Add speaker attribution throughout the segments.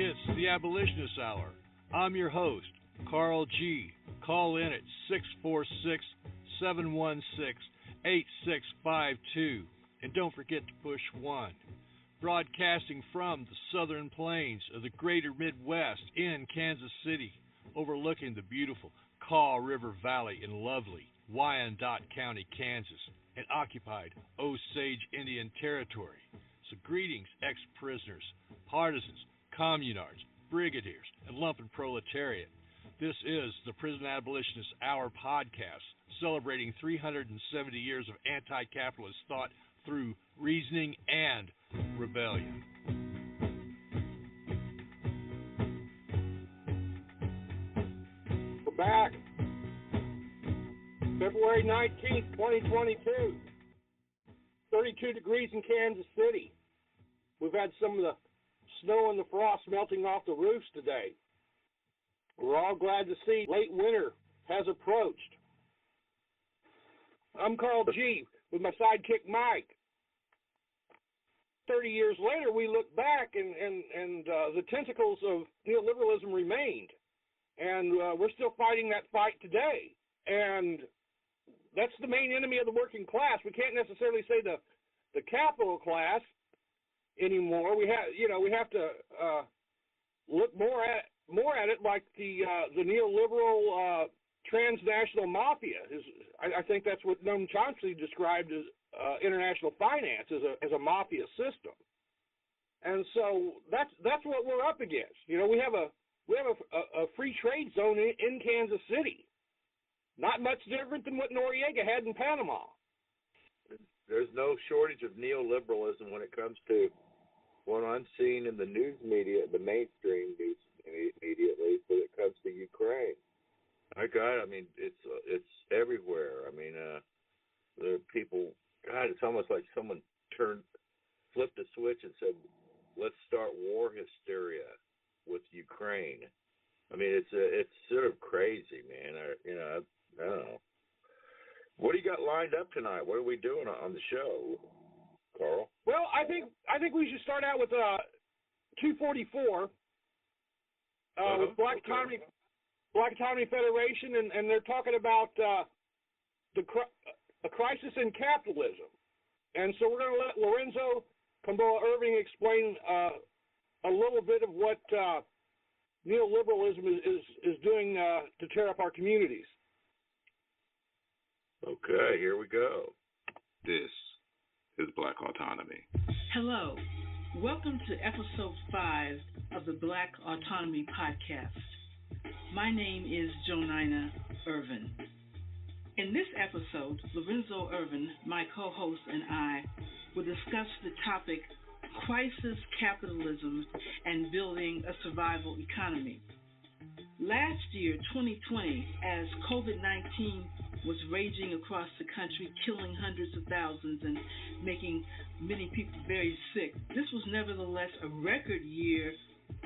Speaker 1: It's the Abolitionist Hour. I'm your host, Carl G. Call in at 646-716-8652. And don't forget to push 1. Broadcasting from the southern plains of the greater Midwest in Kansas City, overlooking the beautiful Kaw River Valley in lovely Wyandotte County, Kansas, and occupied Osage Indian Territory. So greetings, ex-prisoners, partisans, communards, brigadiers, and lumpen proletariat. This is the Prison Abolitionist Hour podcast, celebrating 370 years of anti-capitalist thought through reasoning and rebellion.
Speaker 2: We're back. February 19th, 2022. 32 degrees in Kansas City. We've had some of the snow and the frost melting off the roofs today. We're all glad to see late winter has approached. I'm Carl G. with my sidekick Mike. 30 years later, we look back and the tentacles of neoliberalism remained. And we're still fighting that fight today. And that's the main enemy of the working class. We can't necessarily say the capital class anymore. We have to look more at it like the neoliberal transnational mafia. I think that's what Noam Chomsky described as international finance as a mafia system. And so that's what we're up against. We have a free trade zone in Kansas City. Not much different than what Noriega had in Panama.
Speaker 3: There's no shortage of neoliberalism when it comes to what I'm seeing in the news media, the mainstream news media, at least, when it comes to Ukraine. My God, I mean, it's everywhere. I mean, the people, God, it's almost like someone flipped a switch and said, let's start war hysteria with Ukraine. I mean, it's sort of crazy, man. I don't know. What do you got lined up tonight? What are we doing on the show, Carl?
Speaker 2: Well, I think we should start out with 244 with Black Autonomy Federation, and they're talking about a crisis in capitalism. And so we're going to let Lorenzo, Komboa, Ervin explain a little bit of what neoliberalism is doing to tear up our communities.
Speaker 3: Okay, here we go.
Speaker 4: This is Black Autonomy.
Speaker 5: Hello. Welcome to episode 5 of the Black Autonomy podcast. My name is Jonina Ervin. In this episode, Lorenzo Ervin, my co-host, and I will discuss the topic Crisis Capitalism and Building a Survival Economy. Last year, 2020, as COVID-19 was raging across the country, killing hundreds of thousands and making many people very sick, this was nevertheless a record year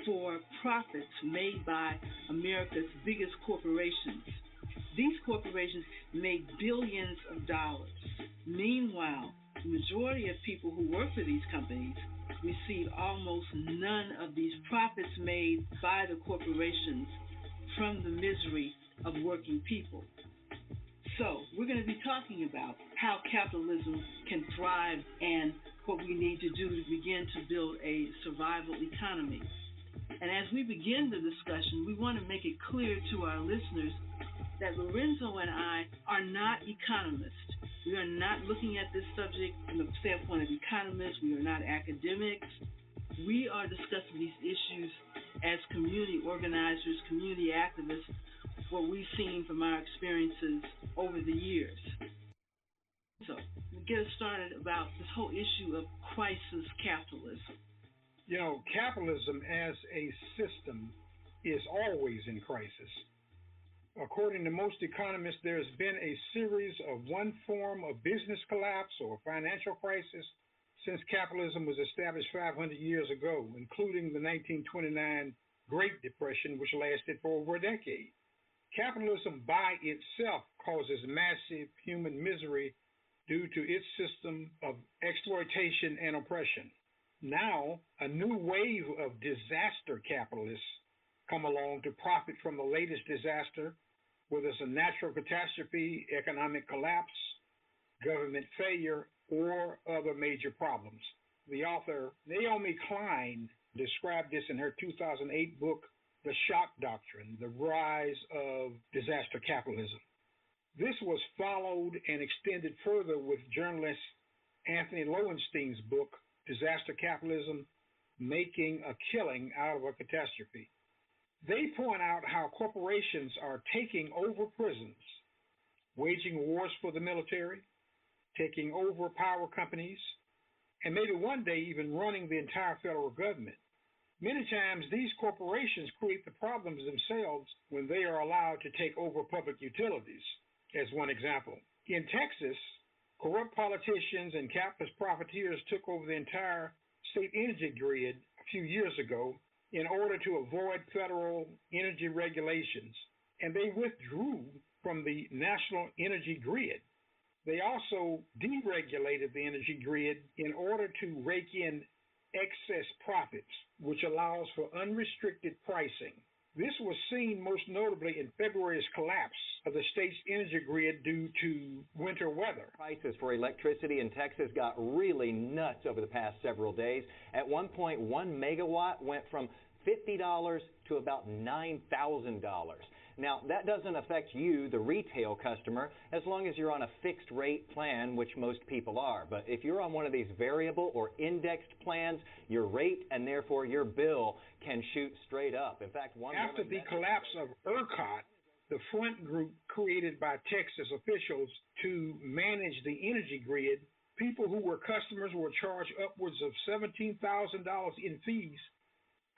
Speaker 5: for profits made by America's biggest corporations. These corporations made billions of dollars. Meanwhile, the majority of people who work for these companies receive almost none of these profits made by the corporations from the misery of working people. So we're going to be talking about how capitalism can thrive and what we need to do to begin to build a survival economy. And as we begin the discussion, we want to make it clear to our listeners that Lorenzo and I are not economists. We are not looking at this subject from the standpoint of economists. We are not academics. We are discussing these issues as community organizers, community activists, what we've seen from our experiences over the years. So, to get us started about this whole issue of crisis capitalism.
Speaker 6: Capitalism as a system is always in crisis. According to most economists, there's been a series of one form of business collapse or financial crisis since capitalism was established 500 years ago, including the 1929 Great Depression, which lasted for over a decade. Capitalism by itself causes massive human misery due to its system of exploitation and oppression. Now, a new wave of disaster capitalists come along to profit from the latest disaster, whether it's a natural catastrophe, economic collapse, government failure, or other major problems. The author, Naomi Klein, described this in her 2008 book, The Shock Doctrine, The Rise of Disaster Capitalism. This was followed and extended further with journalist Anthony Lowenstein's book, Disaster Capitalism, Making a Killing Out of a Catastrophe. They point out how corporations are taking over prisons, waging wars for the military, taking over power companies, and maybe one day even running the entire federal government. Many times these corporations create the problems themselves when they are allowed to take over public utilities, as one example. In Texas, corrupt politicians and capitalist profiteers took over the entire state energy grid a few years ago in order to avoid federal energy regulations, and they withdrew from the national energy grid. They also deregulated the energy grid in order to rake in excess profits, which allows for unrestricted pricing. This was seen most notably in February's collapse of the state's energy grid due to winter weather.
Speaker 7: Prices for electricity in Texas got really nuts over the past several days. At one point, 1 megawatt went from $50 to about $9,000. Now, that doesn't affect you, the retail customer, as long as you're on a fixed rate plan, which most people are. But if you're on one of these variable or indexed plans, your rate and therefore your bill can shoot straight up. In fact,
Speaker 6: after the collapse of ERCOT, the front group created by Texas officials to manage the energy grid, people who were customers were charged upwards of $17,000 in fees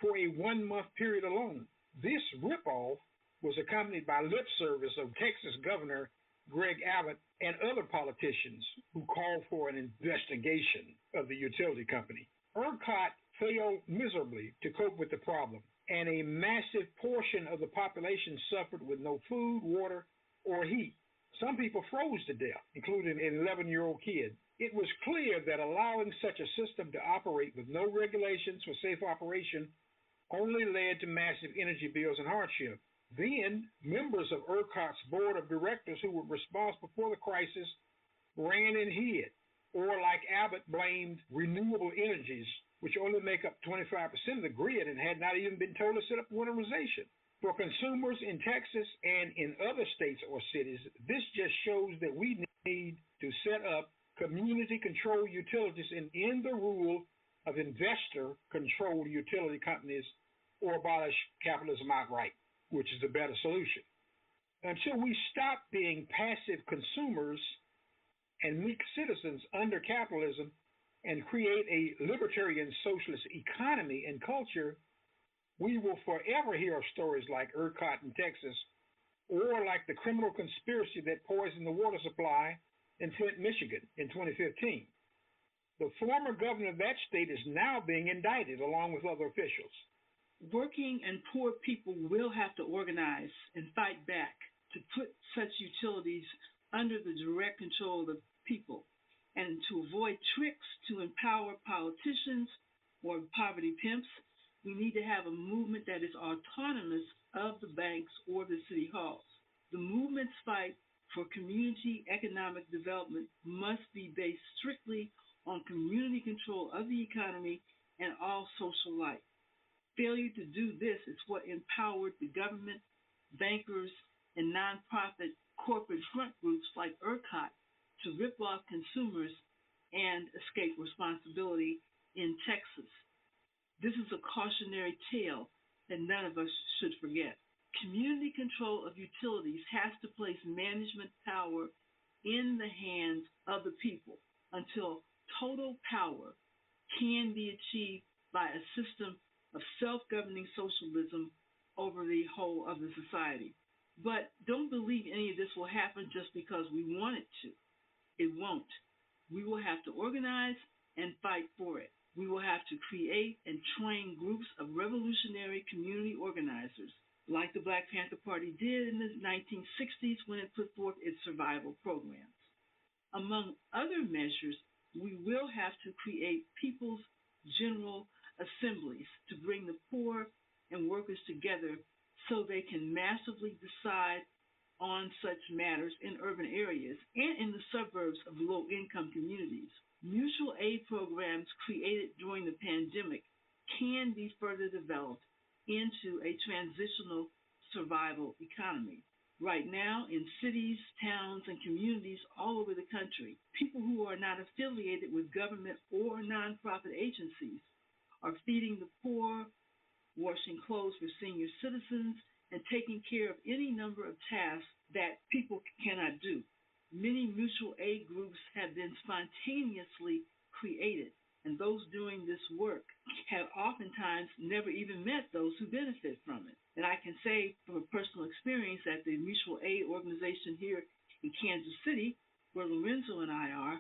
Speaker 6: for a 1-month period alone. This ripoff was accompanied by lip service of Texas Governor Greg Abbott and other politicians who called for an investigation of the utility company. ERCOT failed miserably to cope with the problem, and a massive portion of the population suffered with no food, water, or heat. Some people froze to death, including an 11-year-old kid. It was clear that allowing such a system to operate with no regulations for safe operation only led to massive energy bills and hardship. Then, members of ERCOT's board of directors who were responsible for the crisis ran and hid, or like Abbott blamed renewable energies, which only make up 25% of the grid and had not even been told to set up winterization. For consumers in Texas and in other states or cities, this just shows that we need to set up community-controlled utilities and end the rule of investor-controlled utility companies or abolish capitalism outright, which is the better solution. Until we stop being passive consumers and meek citizens under capitalism and create a libertarian socialist economy and culture, we will forever hear of stories like ERCOT in Texas or like the criminal conspiracy that poisoned the water supply in Flint, Michigan in 2015. The former governor of that state is now being indicted along with other officials.
Speaker 5: Working and poor people will have to organize and fight back to put such utilities under the direct control of the people and to avoid tricks to empower politicians or poverty pimps. We need to have a movement that is autonomous of the banks or the city halls. The movement's fight for community economic development must be based strictly on community control of the economy and all social life. Failure to do this is what empowered the government, bankers, and nonprofit corporate front groups like ERCOT to rip off consumers and escape responsibility in Texas. This is a cautionary tale that none of us should forget. Community control of utilities has to place management power in the hands of the people until total power can be achieved by a system of self-governing socialism over the whole of the society. But don't believe any of this will happen just because we want it to. It won't. We will have to organize and fight for it. We will have to create and train groups of revolutionary community organizers, like the Black Panther Party did in the 1960s when it put forth its survival programs. Among other measures, we will have to create people's general assemblies to bring the poor and workers together so they can massively decide on such matters in urban areas and in the suburbs of low-income communities. Mutual aid programs created during the pandemic can be further developed into a transitional survival economy. Right now, in cities, towns, and communities all over the country, people who are not affiliated with government or nonprofit agencies are feeding the poor, washing clothes for senior citizens, and taking care of any number of tasks that people cannot do. Many mutual aid groups have been spontaneously created, and those doing this work have oftentimes never even met those who benefit from it. And I can say from a personal experience that the mutual aid organization here in Kansas City, where Lorenzo and I are,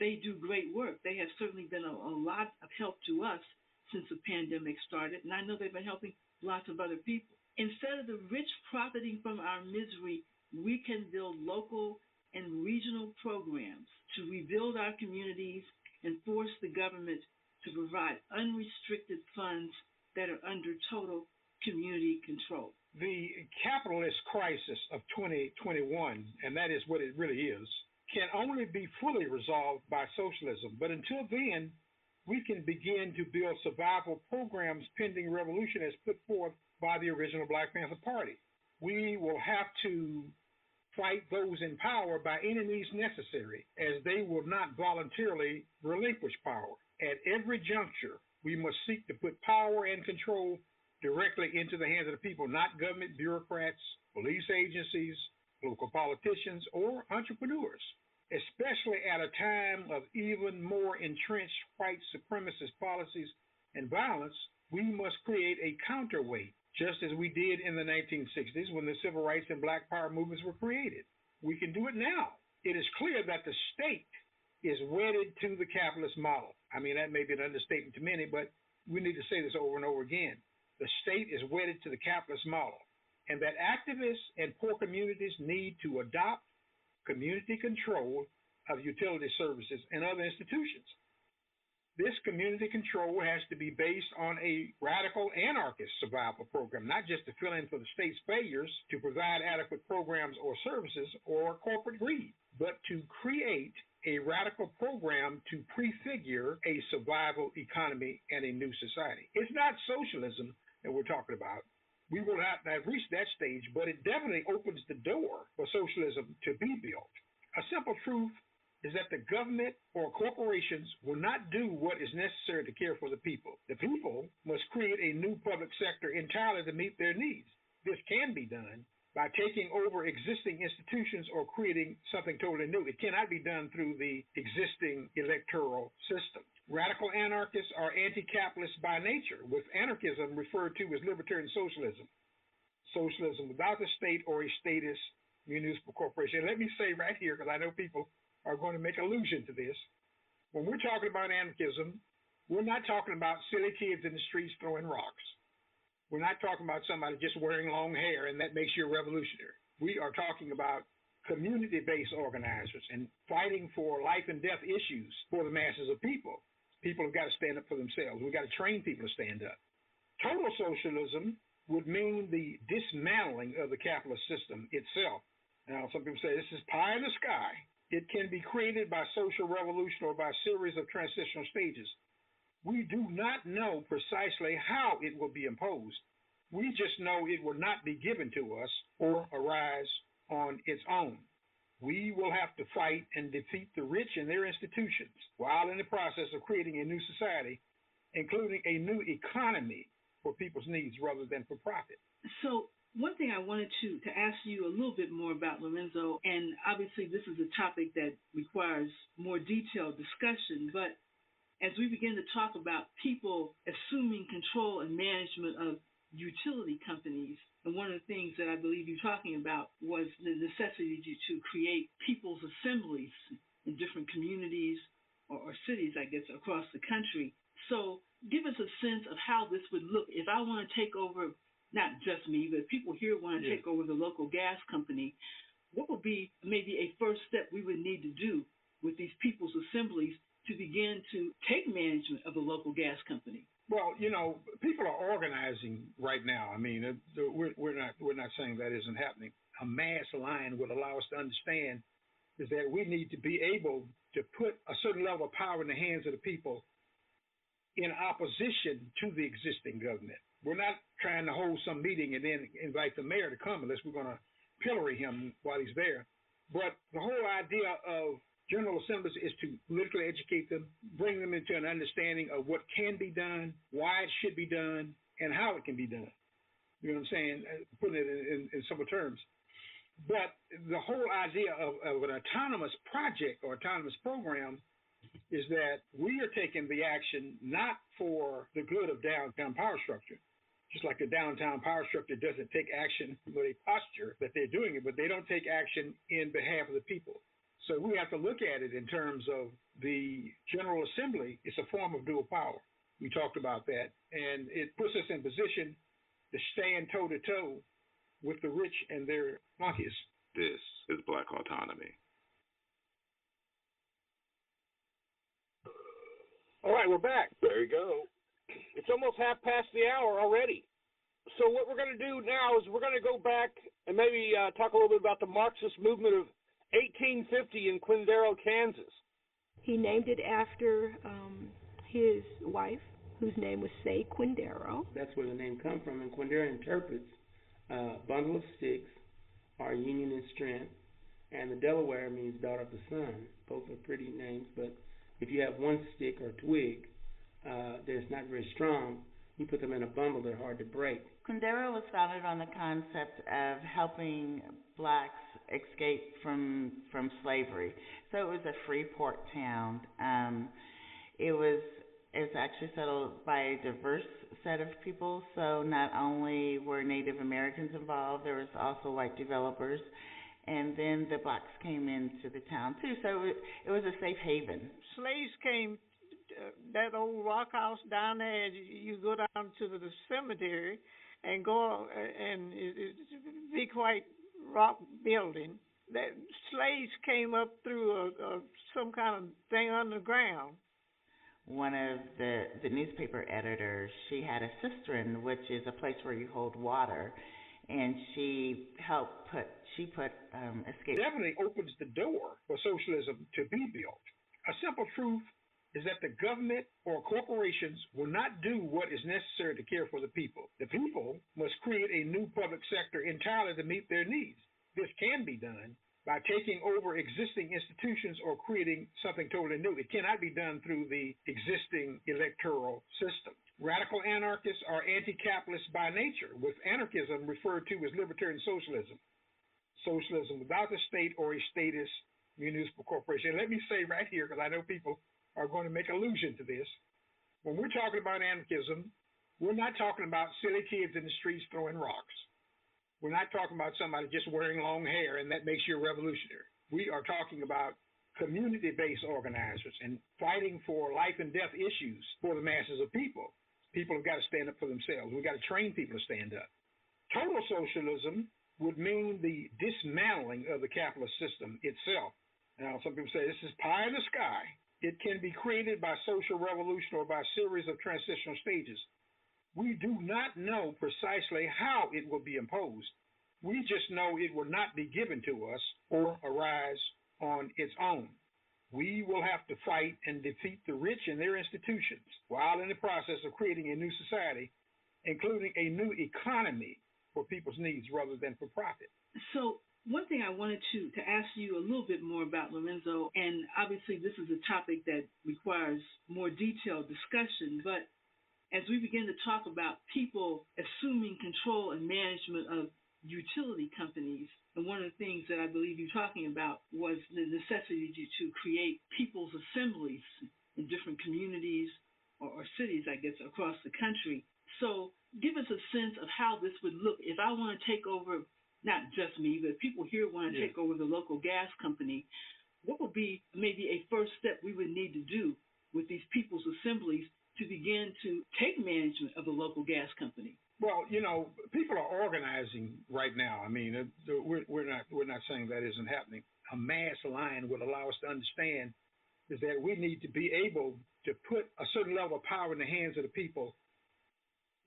Speaker 5: they do great work. They have certainly been a lot of help to us since the pandemic started, and I know they've been helping lots of other people. Instead of the rich profiting from our misery, we can build local and regional programs to rebuild our communities and force the government to provide unrestricted funds that are under total community control.
Speaker 6: The capitalist crisis of 2021, and that is what it really is, can only be fully resolved by socialism. But until then, we can begin to build survival programs pending revolution as put forth by the original Black Panther Party. We will have to fight those in power by any means necessary, as they will not voluntarily relinquish power. At every juncture, we must seek to put power and control directly into the hands of the people, not government bureaucrats, police agencies, local politicians, or entrepreneurs. Especially at a time of even more entrenched white supremacist policies and violence, we must create a counterweight, just as we did in the 1960s when the civil rights and black power movements were created. We can do it now. It is clear that the state is wedded to the capitalist model. I mean, that may be an understatement to many, but we need to say this over and over again. The state is wedded to the capitalist model, and that activists and poor communities need to adopt community control of utility services and other institutions. This community control has to be based on a radical anarchist survival program, not just to fill in for the state's failures to provide adequate programs or services or corporate greed, but to create a radical program to prefigure a survival economy and a new society. It's not socialism that we're talking about. We will not have reached that stage, but it definitely opens the door for socialism to be built. A simple truth is that the government or corporations will not do what is necessary to care for the people. The people must create a new public sector entirely to meet their needs. This can be done by taking over existing institutions or creating something totally new. It cannot be done through the existing electoral system. Radical anarchists are anti-capitalist by nature, with anarchism referred to as libertarian socialism. Socialism without the state or a statist municipal corporation. Let me say right here, because I know people are going to make allusion to this. When we're talking about anarchism, we're not talking about silly kids in the streets throwing rocks. We're not talking about somebody just wearing long hair and that makes you a revolutionary. We are talking about community-based organizers and fighting for life and death issues for the masses of people. People have got to stand up for themselves. We've got to train people to stand up. Total socialism would mean the dismantling of the capitalist system itself. Now, some people say this is pie in the sky. It can be created by social revolution or by a series of transitional stages. We do not know precisely how it will be imposed. We just know it will not be given to us or arise on its own. We will have to fight and defeat the rich and their institutions while in the process of creating a new society, including a new economy for people's needs rather than for profit.
Speaker 5: So one thing I wanted to ask you a little bit more about, Lorenzo, and obviously this is a topic that requires more detailed discussion, but as we begin to talk about people assuming control and management of utility companies, and one of the things that I believe you're talking about was the necessity to create people's assemblies in different communities or cities, I guess, across the country. So give us a sense of how this would look if I want to take over, not just me, but people here want to take over the local gas company. What would be maybe a first step we would need to do with these people's assemblies to begin to take management of the local gas company?
Speaker 6: Well, people are organizing right now. I mean, we're not saying that isn't happening. A mass line would allow us to understand is that we need to be able to put a certain level of power in the hands of the people in opposition to the existing government. We're not trying to hold some meeting and then invite the mayor to come unless we're going to pillory him while he's there. But the whole idea of General Assemblies is to politically educate them, bring them into an understanding of what can be done, why it should be done, and how it can be done. You know what I'm saying? Putting it in simple terms. But the whole idea of an autonomous project or autonomous program is that we are taking the action not for the good of downtown power structure, just like the downtown power structure doesn't take action with a posture that they're doing it, but they don't take action in behalf of the people. So we have to look at it in terms of the General Assembly. It's a form of dual power. We talked about that, and it puts us in position to stand toe-to-toe with the rich and their flunkies.
Speaker 4: This is Black Autonomy.
Speaker 2: All right, we're back.
Speaker 3: There you go.
Speaker 2: It's almost half past the hour already. So what we're going to do now is we're going to go back and maybe talk a little bit about the Marxist movement of 1850 in Quindaro, Kansas.
Speaker 8: He named it after his wife, whose name was Say Quindaro.
Speaker 9: That's where the name comes from. And Quindaro interprets bundle of sticks, our union and strength, and the Delaware means daughter of the sun. Both are pretty names, but if you have one stick or twig that's not very strong, you put them in a bundle, they're hard to break.
Speaker 10: Quindaro was founded on the concept of helping blacks escape from slavery. So it was a free port town. It was actually settled by a diverse set of people. So not only were Native Americans involved, there was also white developers. And then the blacks came into the town too. So it was a safe haven.
Speaker 11: Slaves came, that old rock house down there, you go down to the cemetery and go, and it's a big white rock building. That slaves came up through some kind of thing underground.
Speaker 10: One of the newspaper editors, she had a cistern, which is a place where you hold water, and she put escape.
Speaker 6: Definitely opens the door for socialism to be built. A simple truth is that the government or corporations will not do what is necessary to care for the people. The people must create a new public sector entirely to meet their needs. This can be done by taking over existing institutions or creating something totally new. It cannot be done through the existing electoral system. Radical anarchists are anti-capitalist by nature, with anarchism referred to as libertarian socialism. Socialism without the state or a statist municipal corporation. And let me say right here, because I know people are going to make allusion to this, when we're talking about anarchism, we're not talking about silly kids in the streets throwing rocks. We're not talking about somebody just wearing long hair and that makes you a revolutionary. We are talking about community-based organizers and fighting for life and death issues for the masses of people. People have got to stand up for themselves. We've got to train people to stand up. Total socialism would mean the dismantling of the capitalist system itself. Now, some people say this is pie in the sky. It can be created by social revolution or by a series of transitional stages. We do not know precisely how it will be imposed. We just know it will not be given to us or arise on its own. We will have to fight and defeat the rich and their institutions while in the process of creating a new society, including a new economy for people's needs rather than for profit.
Speaker 5: So one thing I wanted to ask you a little bit more about, Lorenzo, and obviously this is a topic that requires more detailed discussion, but as we begin to talk about people assuming control and management of utility companies, and one of the things that I believe you're talking about was the necessity to create people's assemblies in different communities or cities, I guess, across the country. So give us a sense of how this would look if I want to take over, not just me, but people here want to take over the local gas company. What would be maybe a first step we would need to do with these people's assemblies to begin to take management of the local gas company?
Speaker 6: Well, people are organizing right now. I mean, we're not saying that isn't happening. A mass line would allow us to understand is that we need to be able to put a certain level of power in the hands of the people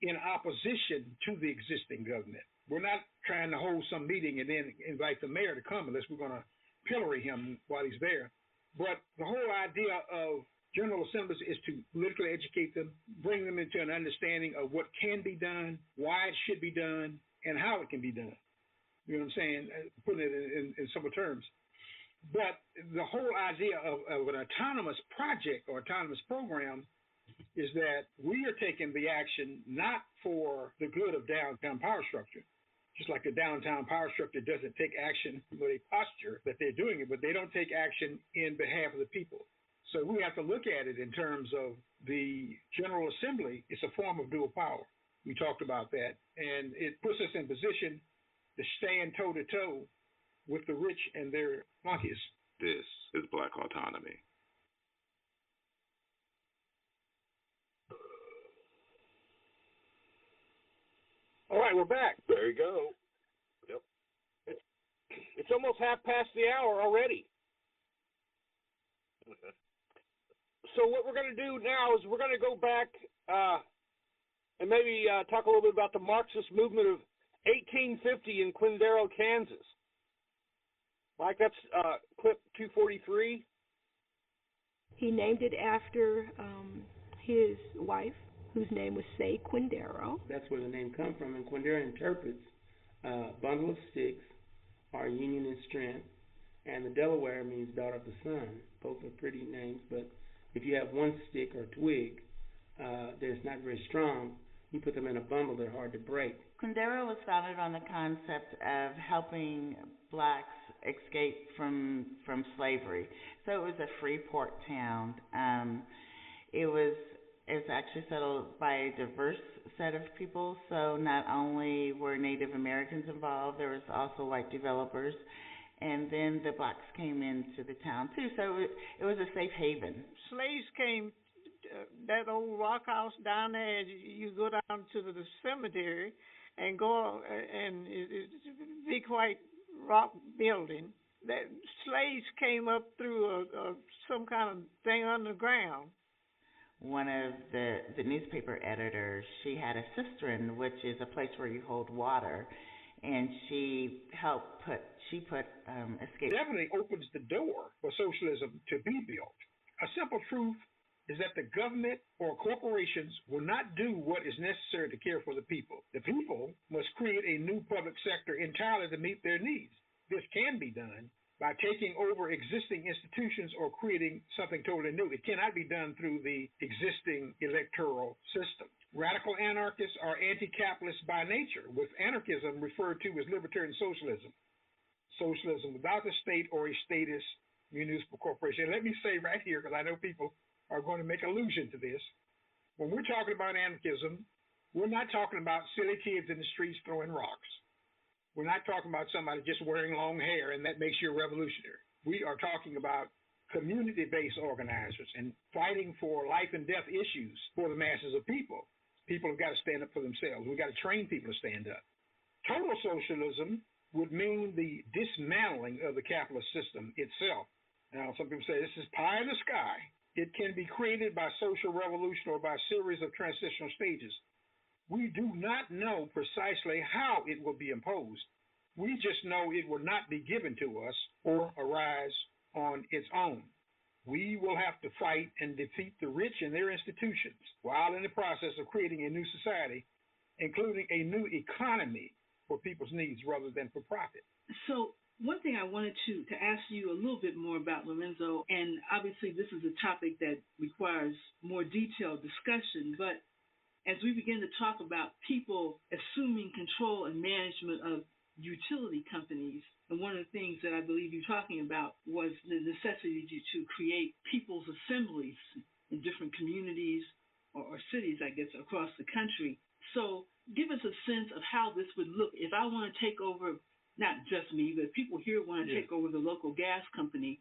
Speaker 6: in opposition to the existing government. We're not trying to hold some meeting and then invite the mayor to come unless we're going to pillory him while he's there. But the whole idea of General Assemblies is to politically educate them, bring them into an understanding of what can be done, why it should be done, and how it can be done. You know what I'm saying? Putting it in simple terms. But the whole idea of an autonomous project or autonomous program is that we are taking the action not for the good of downtown power structure, just like the downtown power structure doesn't take action with a posture that they're doing it, but they don't take action in behalf of the people. So we have to look at it in terms of the General Assembly. It's a form of dual power. We talked about that, and it puts us in position to stand toe-to-toe with the rich and their flunkies.
Speaker 4: This is Black Autonomy.
Speaker 2: All right, we're back.
Speaker 3: There you go. Yep.
Speaker 2: It's almost 1:30 already. So what we're going to do now is we're going to go back and maybe talk a little bit about the Marxist movement of 1850 in Quindaro, Kansas. Mike, that's clip 243.
Speaker 8: He named it after his wife, whose name was Say Quindaro.
Speaker 9: That's where the name comes from. And Quindaro interprets bundle of sticks, our union and strength, and the Delaware means daughter of the sun. Both are pretty names, but if you have one stick or twig that's not very strong, you put them in a bundle, they're hard to break.
Speaker 10: Quindaro was founded on the concept of helping blacks escape from slavery. So it was a free port town. It was actually settled by a diverse set of people. So not only were Native Americans involved, there was also white developers, and then the blacks came into the town too. So it was a safe haven.
Speaker 11: Slaves came. That old rock house down there, you go down to the cemetery and go, and it's a big white rock building. That slaves came up through some kind of thing underground.
Speaker 10: One of the newspaper editors, she had a cistern, which is a place where you hold water, and she put escape.
Speaker 6: Definitely opens the door for socialism to be built. A simple truth is that the government or corporations will not do what is necessary to care for the people. The people must create a new public sector entirely to meet their needs. This can be done by taking over existing institutions or creating something totally new. It cannot be done through the existing electoral system. Radical anarchists are anti-capitalist by nature, with anarchism referred to as libertarian socialism. Socialism without the state or a statist municipal corporation. And let me say right here, because I know people are going to make allusion to this. When we're talking about anarchism, we're not talking about silly kids in the streets throwing rocks. We're not talking about somebody just wearing long hair and that makes you a revolutionary. We are talking about community-based organizers and fighting for life and death issues for the masses of people. People have got to stand up for themselves. We've got to train people to stand up. Total socialism would mean the dismantling of the capitalist system itself. Now, some people say this is pie in the sky. It can be created by social revolution or by a series of transitional stages. We do not know precisely how it will be imposed. We just know it will not be given to us or arise on its own. We will have to fight and defeat the rich and their institutions while in the process of creating a new society, including a new economy for people's needs rather than for profit.
Speaker 5: So one thing I wanted to ask you a little bit more about, Lorenzo, and obviously this is a topic that requires more detailed discussion, but as we begin to talk about people assuming control and management of utility companies, and one of the things that I believe you're talking about was the necessity to create people's assemblies in different communities or cities, I guess, across the country. So give us a sense of how this would look if I want to take over, not just me, but people here want to take over the local gas company.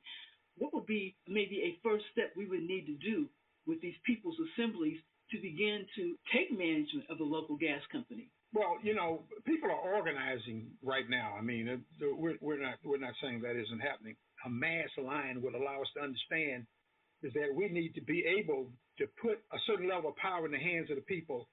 Speaker 5: What would be maybe a first step we would need to do with these people's assemblies to begin to take management of the local gas company?
Speaker 6: Well, you know, people are organizing right now. I mean, we're not saying that isn't happening. A mass line would allow us to understand is that we need to be able to put a certain level of power in the hands of the people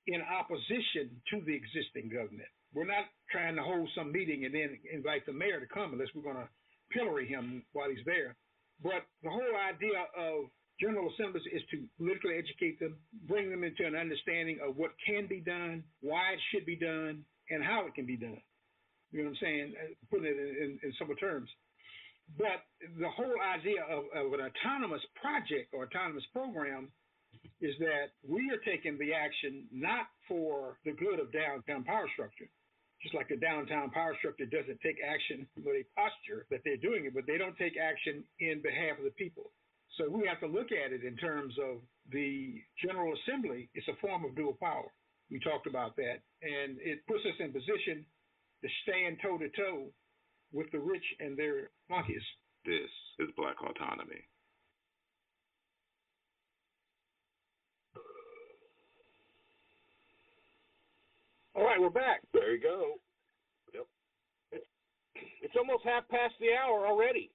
Speaker 6: in opposition to the existing government. We're not trying to hold some meeting and then invite the mayor to come unless we're going to pillory him while he's there. But the whole idea of General Assemblies is to politically educate them, bring them into an understanding of what can be done, why it should be done, and how it can be done. You know what I'm saying? Putting it in simple terms. But the whole idea of an autonomous project or autonomous program is that we are taking the action not for the good of downtown power structure, just like the downtown power structure doesn't take action with a posture that they're doing it, but they don't take action in behalf of the people. So we have to look at it in terms of the General Assembly. It's a form of dual power. We talked about that, and it puts us in position to stand toe-to-toe with the rich and their flunkies.
Speaker 4: This is Black Autonomy.
Speaker 2: All right, we're back.
Speaker 3: There you go. Yep.
Speaker 2: It's almost 1:30 already.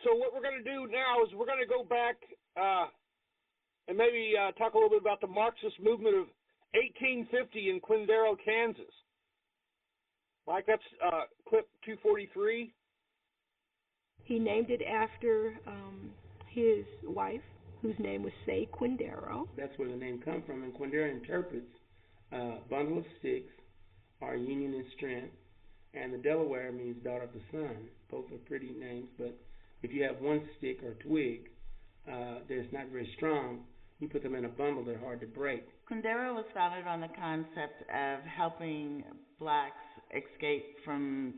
Speaker 2: So what we're going to do now is we're going to go back and maybe talk a little bit about the Marxist movement of 1850 in Quindaro, Kansas. Mike, that's clip 243.
Speaker 8: He named it after his wife, whose name was Say Quindaro.
Speaker 9: That's where the name comes from. And Quindaro interprets bundle of sticks, our union and strength, and the Delaware means daughter of the sun. Both are pretty names, but if you have one stick or twig that's not very strong, you put them in a bundle, they're hard to break.
Speaker 10: Quindaro was founded on the concept of helping blacks escape from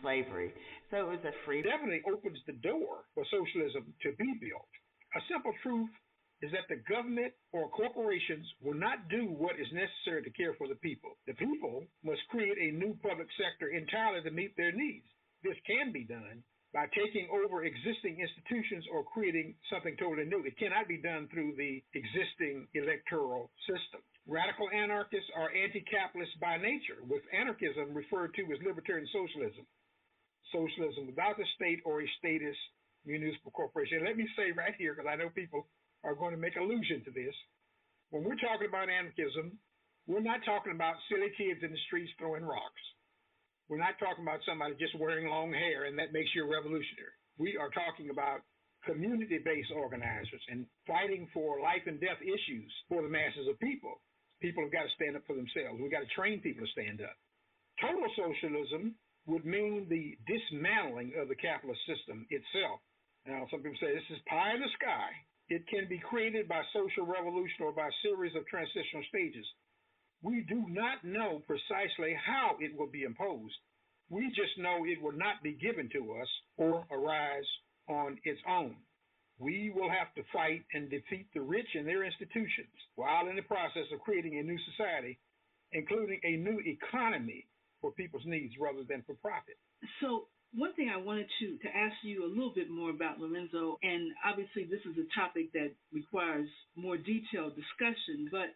Speaker 10: slavery. So it was a free...
Speaker 6: Definitely opens the door for socialism to be built. A simple truth is that the government or corporations will not do what is necessary to care for the people. The people must create a new public sector entirely to meet their needs. This can be done by taking over existing institutions or creating something totally new. It cannot be done through the existing electoral system. Radical anarchists are anti-capitalist by nature, with anarchism referred to as libertarian socialism. Socialism without the state or a statist municipal corporation. And let me say right here, because I know people are going to make allusion to this, when we're talking about anarchism, we're not talking about silly kids in the streets throwing rocks. We're not talking about somebody just wearing long hair and that makes you a revolutionary. We are talking about community-based organizers and fighting for life and death issues for the masses of people. People have got to stand up for themselves. We've got to train people to stand up. Total socialism would mean the dismantling of the capitalist system itself. Now, some people say this is pie in the sky. It can be created by social revolution or by a series of transitional stages. We do not know precisely how it will be imposed. We just know it will not be given to us or arise on its own. We will have to fight and defeat the rich and their institutions while in the process of creating a new society, including a new economy for people's needs rather than for profit.
Speaker 5: So one thing I wanted to ask you a little bit more about, Lorenzo, and obviously this is a topic that requires more detailed discussion, but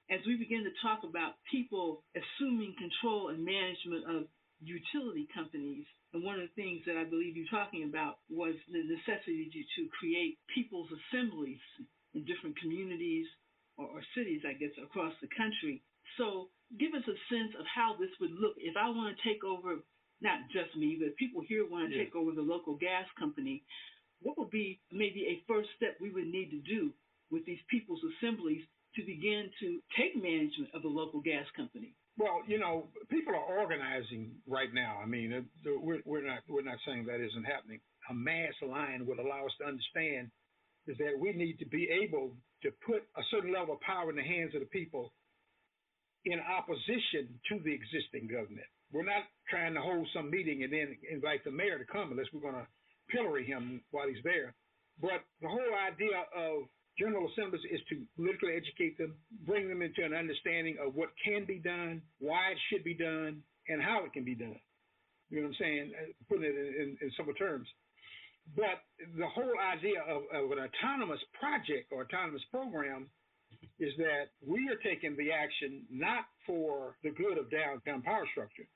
Speaker 5: as we begin to talk about people assuming control and management of utility companies, and one of the things that I believe you're talking about was the necessity to create people's assemblies in different communities or cities, I guess, across the country. So give us a sense of how this would look if I want to take over, not just me, but people here want to take over the local gas company. What would be maybe a first step we would need to do with these people's assemblies to begin to take management of the local gas company?
Speaker 6: Well, you know, people are organizing right now. I mean, we're not saying that isn't happening. A mass line would allow us to understand is that we need to be able to put a certain level of power in the hands of the people in opposition to the existing government. We're not trying to hold some meeting and then invite the mayor to come unless we're going to pillory him while he's there. But the whole idea of General Assemblies is to politically educate them, bring them into an understanding of what can be done, why it should be done, and how it can be done. You know what I'm saying? Putting it in simple terms. But the whole idea of an autonomous project or autonomous program is that we are taking the action not for the good of downtown power structure,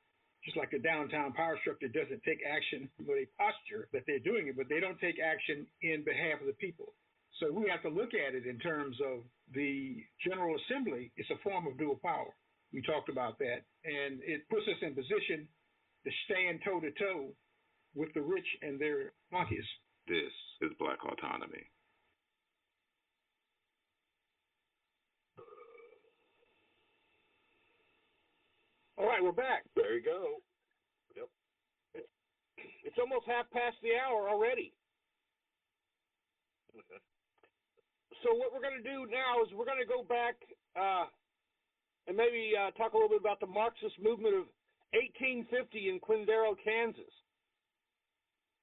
Speaker 6: just like the downtown power structure doesn't take action with a posture that they're doing it, but they don't take action in behalf of the people. So we have to look at it in terms of the General Assembly. It's a form of dual power. We talked about that. And it puts us in position to stand toe-to-toe with the rich and their monkeys.
Speaker 4: This is Black Autonomy.
Speaker 2: All right, we're back.
Speaker 3: There you go. Yep.
Speaker 2: It's almost half past the hour already. So what we're going to do now is we're going to go back and maybe talk a little bit about the Marxist movement of 1850 in Quindaro, Kansas.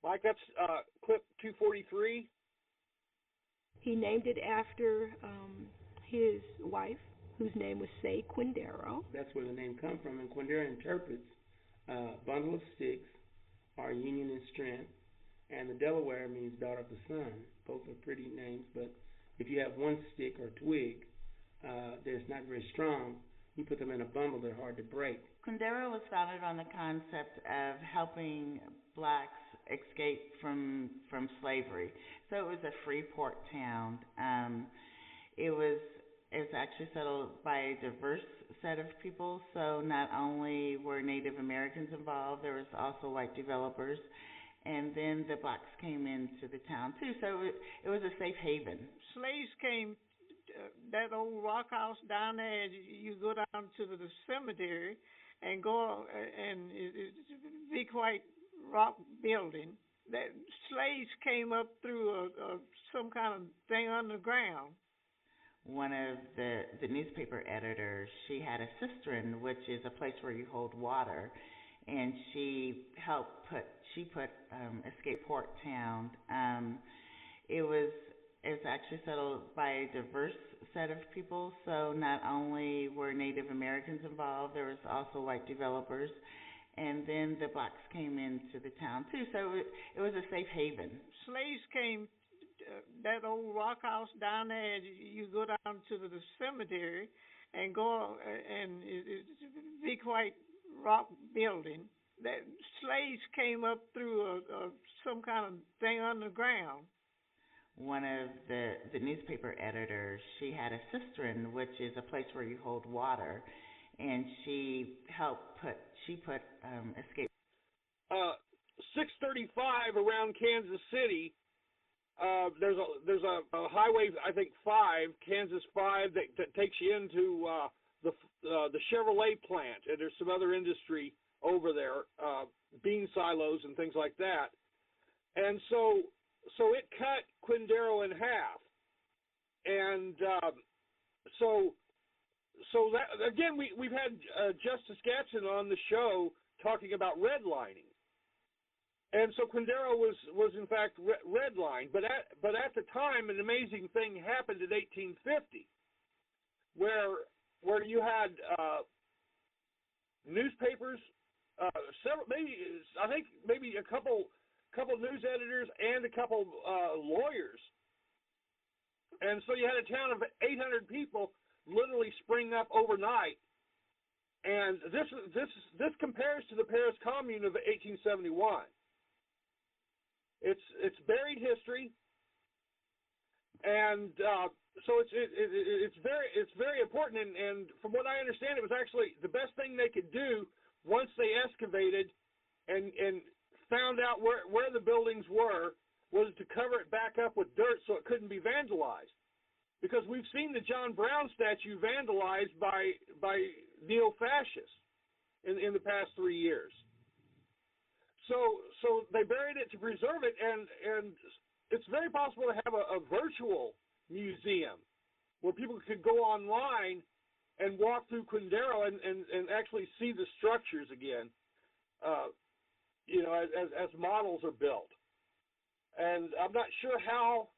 Speaker 2: Mike, that's clip 243.
Speaker 8: He named it after his wife, whose name was Say Quindaro.
Speaker 9: That's where the name comes from. And Quindaro interprets bundle of sticks, our union and strength, and the Delaware means daughter of the sun. Both are pretty names, but if you have one stick or twig that's not very strong, you put them in a bundle, they're hard to break.
Speaker 10: Quindaro was founded on the concept of helping blacks escape from slavery. So it was a free port town. It was actually settled by a diverse set of people. So not only were Native Americans involved, there was also white developers. And then the blacks came into the town too. So it was a safe haven.
Speaker 11: Slaves came, that old rock house down there, you go down to the cemetery and go, and it's a big white rock building. That slaves came up through some kind of thing underground.
Speaker 10: One of the newspaper editors, she had a cistern, which is a place where you hold water, and she put Escape Port Town. It was actually settled by a diverse set of people. So not only were Native Americans involved, there was also white developers, and then the blacks came into the town too. So it was a safe haven.
Speaker 11: Slaves came, that old rock house down there, you go down to the cemetery and go, and it's a big white rock building. That slaves came up through some kind of thing underground.
Speaker 10: One of the newspaper editors, she had a cistern, which is a place where you hold water, and she put Escape.
Speaker 2: 635 around Kansas City. There's a highway, I think 5, Kansas 5, that takes you into the Chevrolet plant, and there's some other industry over there, bean silos and things like that. And so it cut Quindaro in half, and so that again we've had Justice Gatson on the show talking about redlining. And so Quindaro was in fact redlined, but at the time an amazing thing happened in 1850, where you had newspapers, several, maybe a couple news editors and a couple lawyers, and so you had a town of 800 people literally spring up overnight, and this compares to the Paris Commune of 1871. It's buried history, and so it's very important. And from what I understand, it was actually the best thing they could do once they excavated and found out where the buildings were, was to cover it back up with dirt so it couldn't be vandalized. Because we've seen the John Brown statue vandalized by neo-fascists in the past 3 years. So they buried it to preserve it, and it's very possible to have a virtual museum where people could go online and walk through Quindaro and actually see the structures again, as models are built. And I'm not sure how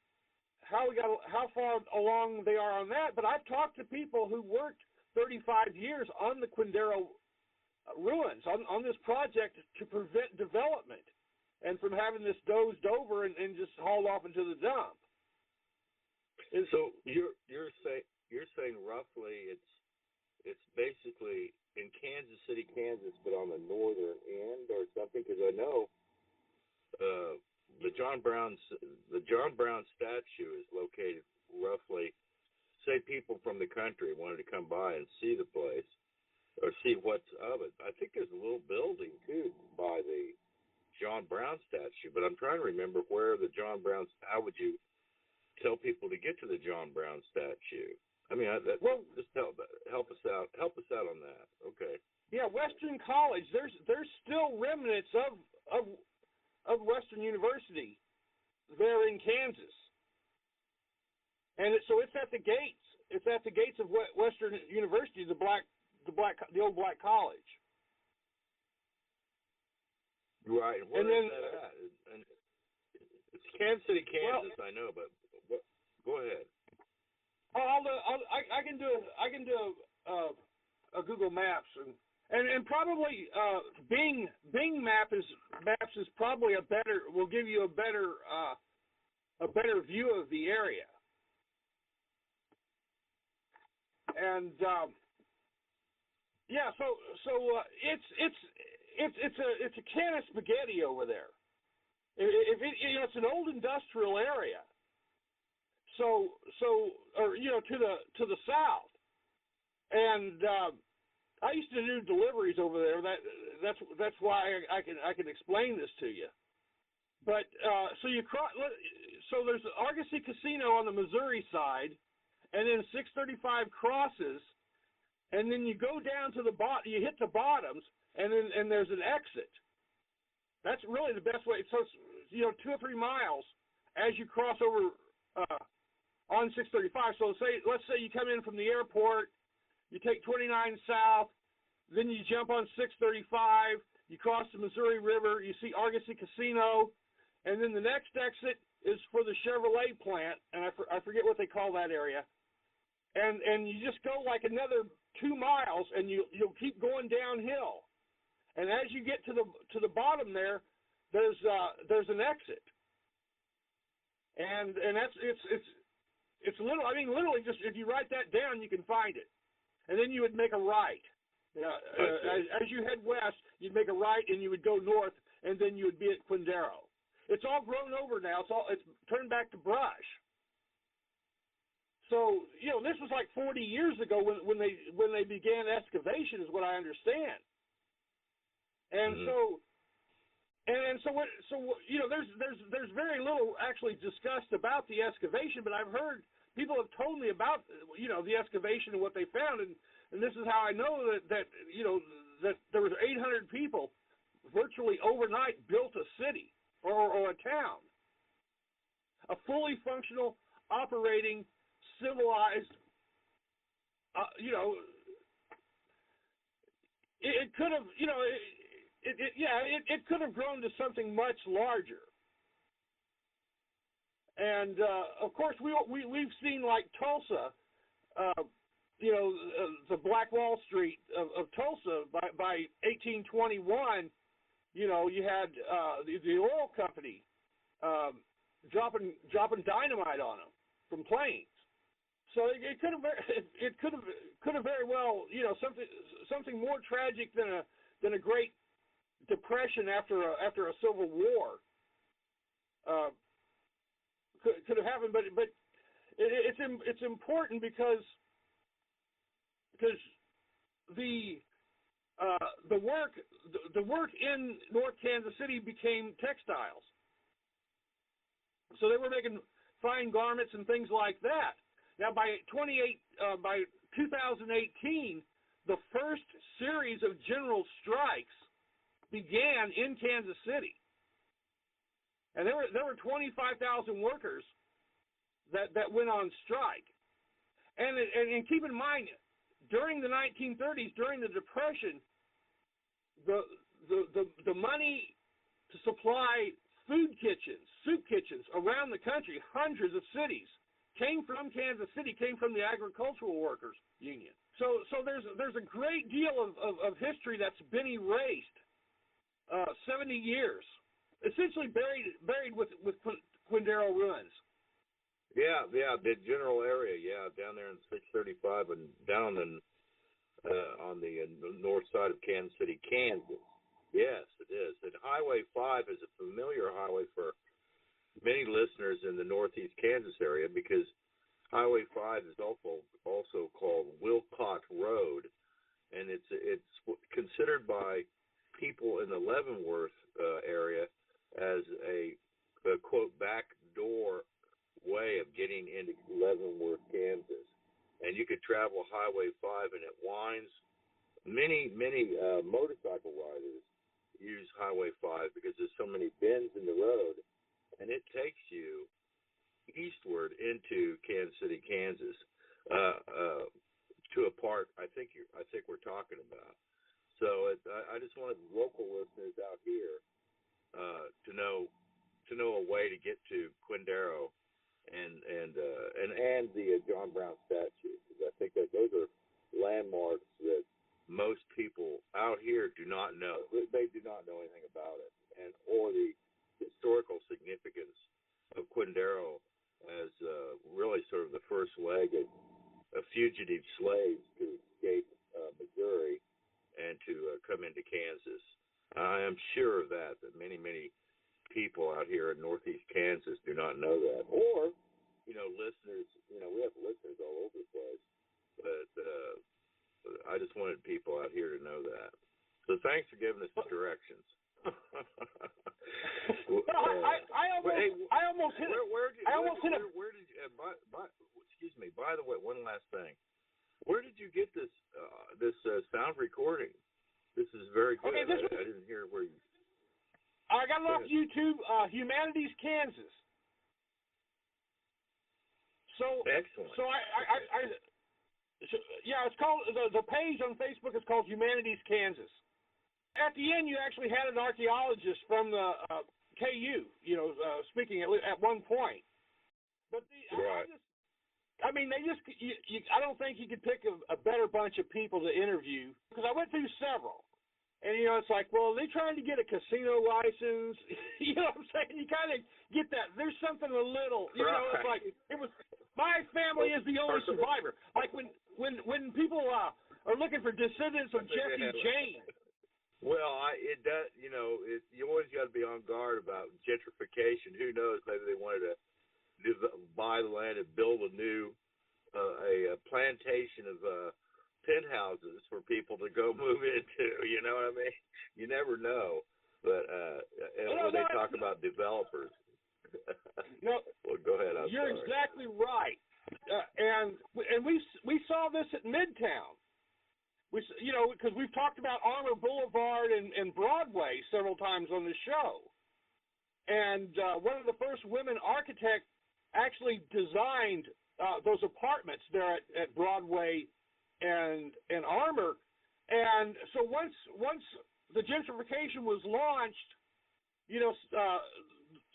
Speaker 2: far along they are on that, but I've talked to people who worked 35 years on the Quindaro ruins, on this project to prevent development and from having this dozed over and just hauled off into the dump. So
Speaker 3: you're saying roughly it's basically in Kansas City, Kansas, but on the northern end or something. Because I know the John Brown statue is located roughly. Say people from the country wanted to come by and see the place or see what's of it. I think there's a little building too by the John Brown statue, but I'm trying to remember where the John Brown. How would you tell people to get to the John Brown statue? I mean, just help us out. Help us out on that. Okay.
Speaker 2: Yeah, Western College. There's still remnants of Western University there in Kansas, and so it's at the gates. It's at the gates of Western University, the old black college.
Speaker 3: Right. And where is that at? And it's Kansas City, Kansas. I know, but go ahead.
Speaker 2: I can do a Google Maps and probably Bing Maps is probably will give you a better view of the area. And it's a can of spaghetti over there. It's an old industrial area. So to the south, and I used to do deliveries over there. That's why I can explain this to you. But so there's Argosy Casino on the Missouri side, and then 635 crosses, and then you go down to the bottom. You hit the bottoms, and there's an exit. That's really the best way. So it's 2 or 3 miles as you cross over. On 635, so let's say you come in from the airport, you take 29 south, then you jump on 635, you cross the Missouri River, you see Argosy Casino, and then the next exit is for the Chevrolet plant, and I forget what they call that area, and you just go like another 2 miles, and you'll keep going downhill, and as you get to the bottom there's an exit, and that's it's literally just if you write that down, you can find it, and then you would make a right. As you head west, you'd make a right, and you would go north, and then you would be at Quindaro. It's all grown over now. It's turned back to brush. So this was like 40 years ago when they began excavation, is what I understand. And so. And so there's very little actually discussed about the excavation, but I've heard people have told me about the excavation and what they found, and this is how I know that there was 800 people virtually overnight built a city or a town, a fully functional, operating, civilized. It could have It could have grown to something much larger, and of course we've seen like Tulsa, the Black Wall Street of Tulsa by 1821. You had the oil company dropping dynamite on them from planes. So it could have very well something more tragic than a Great Depression after a Civil War could have happened, but it's important because the work in North Kansas City became textiles, so they were making fine garments and things like that. Now by 2018, the first series of general strikes began in Kansas City, and there were 25,000 workers that went on strike. And keep in mind, during the 1930s, during the Depression, the money to supply food kitchens, soup kitchens around the country, hundreds of cities, came from Kansas City, came from the Agricultural Workers Union. So there's a great deal of history that's been erased. 70 years, essentially buried with Quindaro ruins. Yeah,
Speaker 3: the general area, down there in 635 and down in on the north side of Kansas City, Kansas. Yes, it is. And Highway 5 is a familiar highway for many listeners in the northeast Kansas area because Highway 5 is also called Wilcott Road, and it's considered by people in the Leavenworth area as a quote back door way of getting into Leavenworth, Kansas. And you could travel Highway 5, and it winds. Many motorcycle riders use Highway 5 because there's so many bends in the road, and it takes you eastward into Kansas City, Kansas, to a part I think we're talking about. So I just wanted local listeners out here to know a way to get to Quindaro and the John Brown statue, because I think that those are landmarks that most people out here do not know. They do not know anything about it, or the historical significance of Quindaro as really sort of the first leg of fugitive slaves to escape Missouri and to come into Kansas. I am sure of that many people out here in northeast Kansas do not know that. Or, listeners, we have listeners all over the place, but I just wanted people out here to know that. So thanks for giving us the directions. Excuse me. By the way, one last thing. Where did you get this sound recording? This is very good. Okay, I didn't hear where you.
Speaker 2: I got it off YouTube, Humanities, Kansas. So excellent. So it's called the page on Facebook is called Humanities, Kansas. At the end, you actually had an archaeologist from the KU, speaking at one point. But I don't think you could pick a better bunch of people to interview, because I went through several. And, it's like, well, are they trying to get a casino license? You know what I'm saying? You kind of get that. There's something a little, it's like, my family is the only survivor. Like when people are looking for descendants of Jesse James.
Speaker 3: Well, it does, you always got to be on guard about gentrification. Who knows? Maybe they wanted to buy the land and build a new a plantation of penthouses for people to go move into. You know what I mean? You never know. But when they talk about developers.
Speaker 2: No,
Speaker 3: well, go ahead.
Speaker 2: You're exactly right. And we saw this at Midtown. Because we've talked about Armour Boulevard and Broadway several times on the show. And one of the first women architects actually designed those apartments there at Broadway and Armour. And so once the gentrification was launched,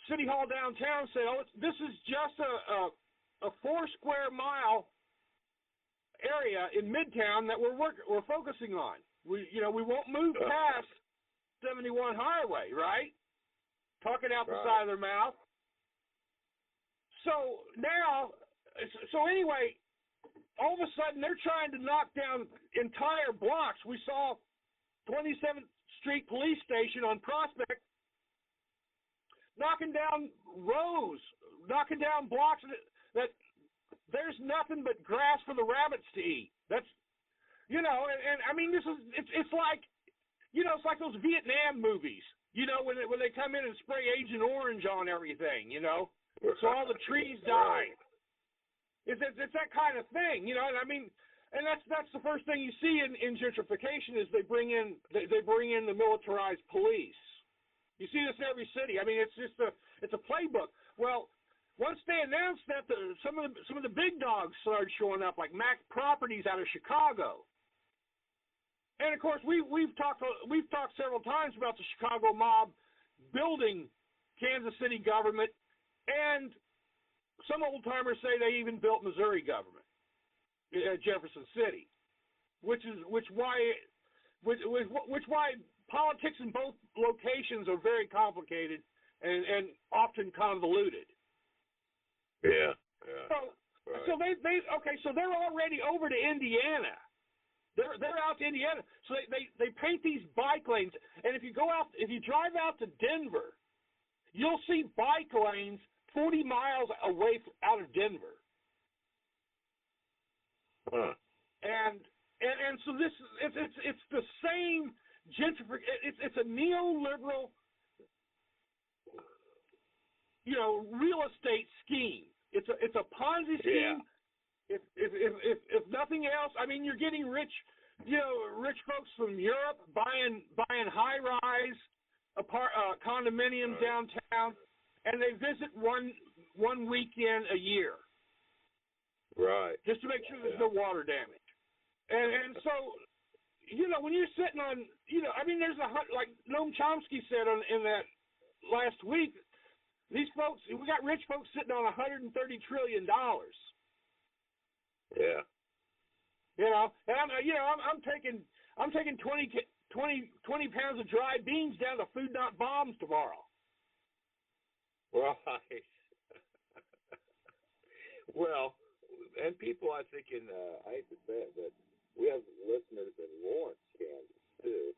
Speaker 2: City Hall downtown said, this is just a 4 square mile area in Midtown that we're focusing on. We won't move past 71 Highway, right? Talking out the side of their mouth. So anyway, all of a sudden they're trying to knock down entire blocks. We saw 27th Street Police Station on Prospect knocking down rows, knocking down blocks that there's nothing but grass for the rabbits to eat. That's, and I mean, it's like, it's like those Vietnam movies, when they come in and spray Agent Orange on everything, so all the trees die. It's that kind of thing, and I mean, and that's the first thing you see in gentrification is they bring in the militarized police. You see this in every city. I mean, it's a playbook. Well, once they announced that, some of the big dogs started showing up, like Mac Properties out of Chicago. And of course, we've talked several times about the Chicago mob building Kansas City government, and some old timers say they even built Missouri government at Jefferson City, which why politics in both locations are very complicated and often convoluted.
Speaker 3: Yeah.
Speaker 2: So they're already over to Indiana. They're out to Indiana, so they paint these bike lanes. And if you drive out to Denver, you'll see bike lanes 40 miles away out of Denver.
Speaker 3: Huh.
Speaker 2: And so this it's the same gentrification. It's a neoliberal, real estate scheme. It's a Ponzi scheme.
Speaker 3: Yeah.
Speaker 2: If nothing else, I mean, you're getting rich folks from Europe buying high-rise condominiums downtown, and they visit one weekend a year.
Speaker 3: Right.
Speaker 2: Just to make sure there's no water damage. And so, when you're sitting on, I mean, there's like Noam Chomsky said in that last week, these folks, we got rich folks sitting on $130 trillion.
Speaker 3: Yeah.
Speaker 2: And I'm taking 20 pounds of dry beans down to Food Not Bombs tomorrow.
Speaker 3: Right. Well, and people, I think, I hate to say it, but we have listeners in Lawrence, Kansas, too.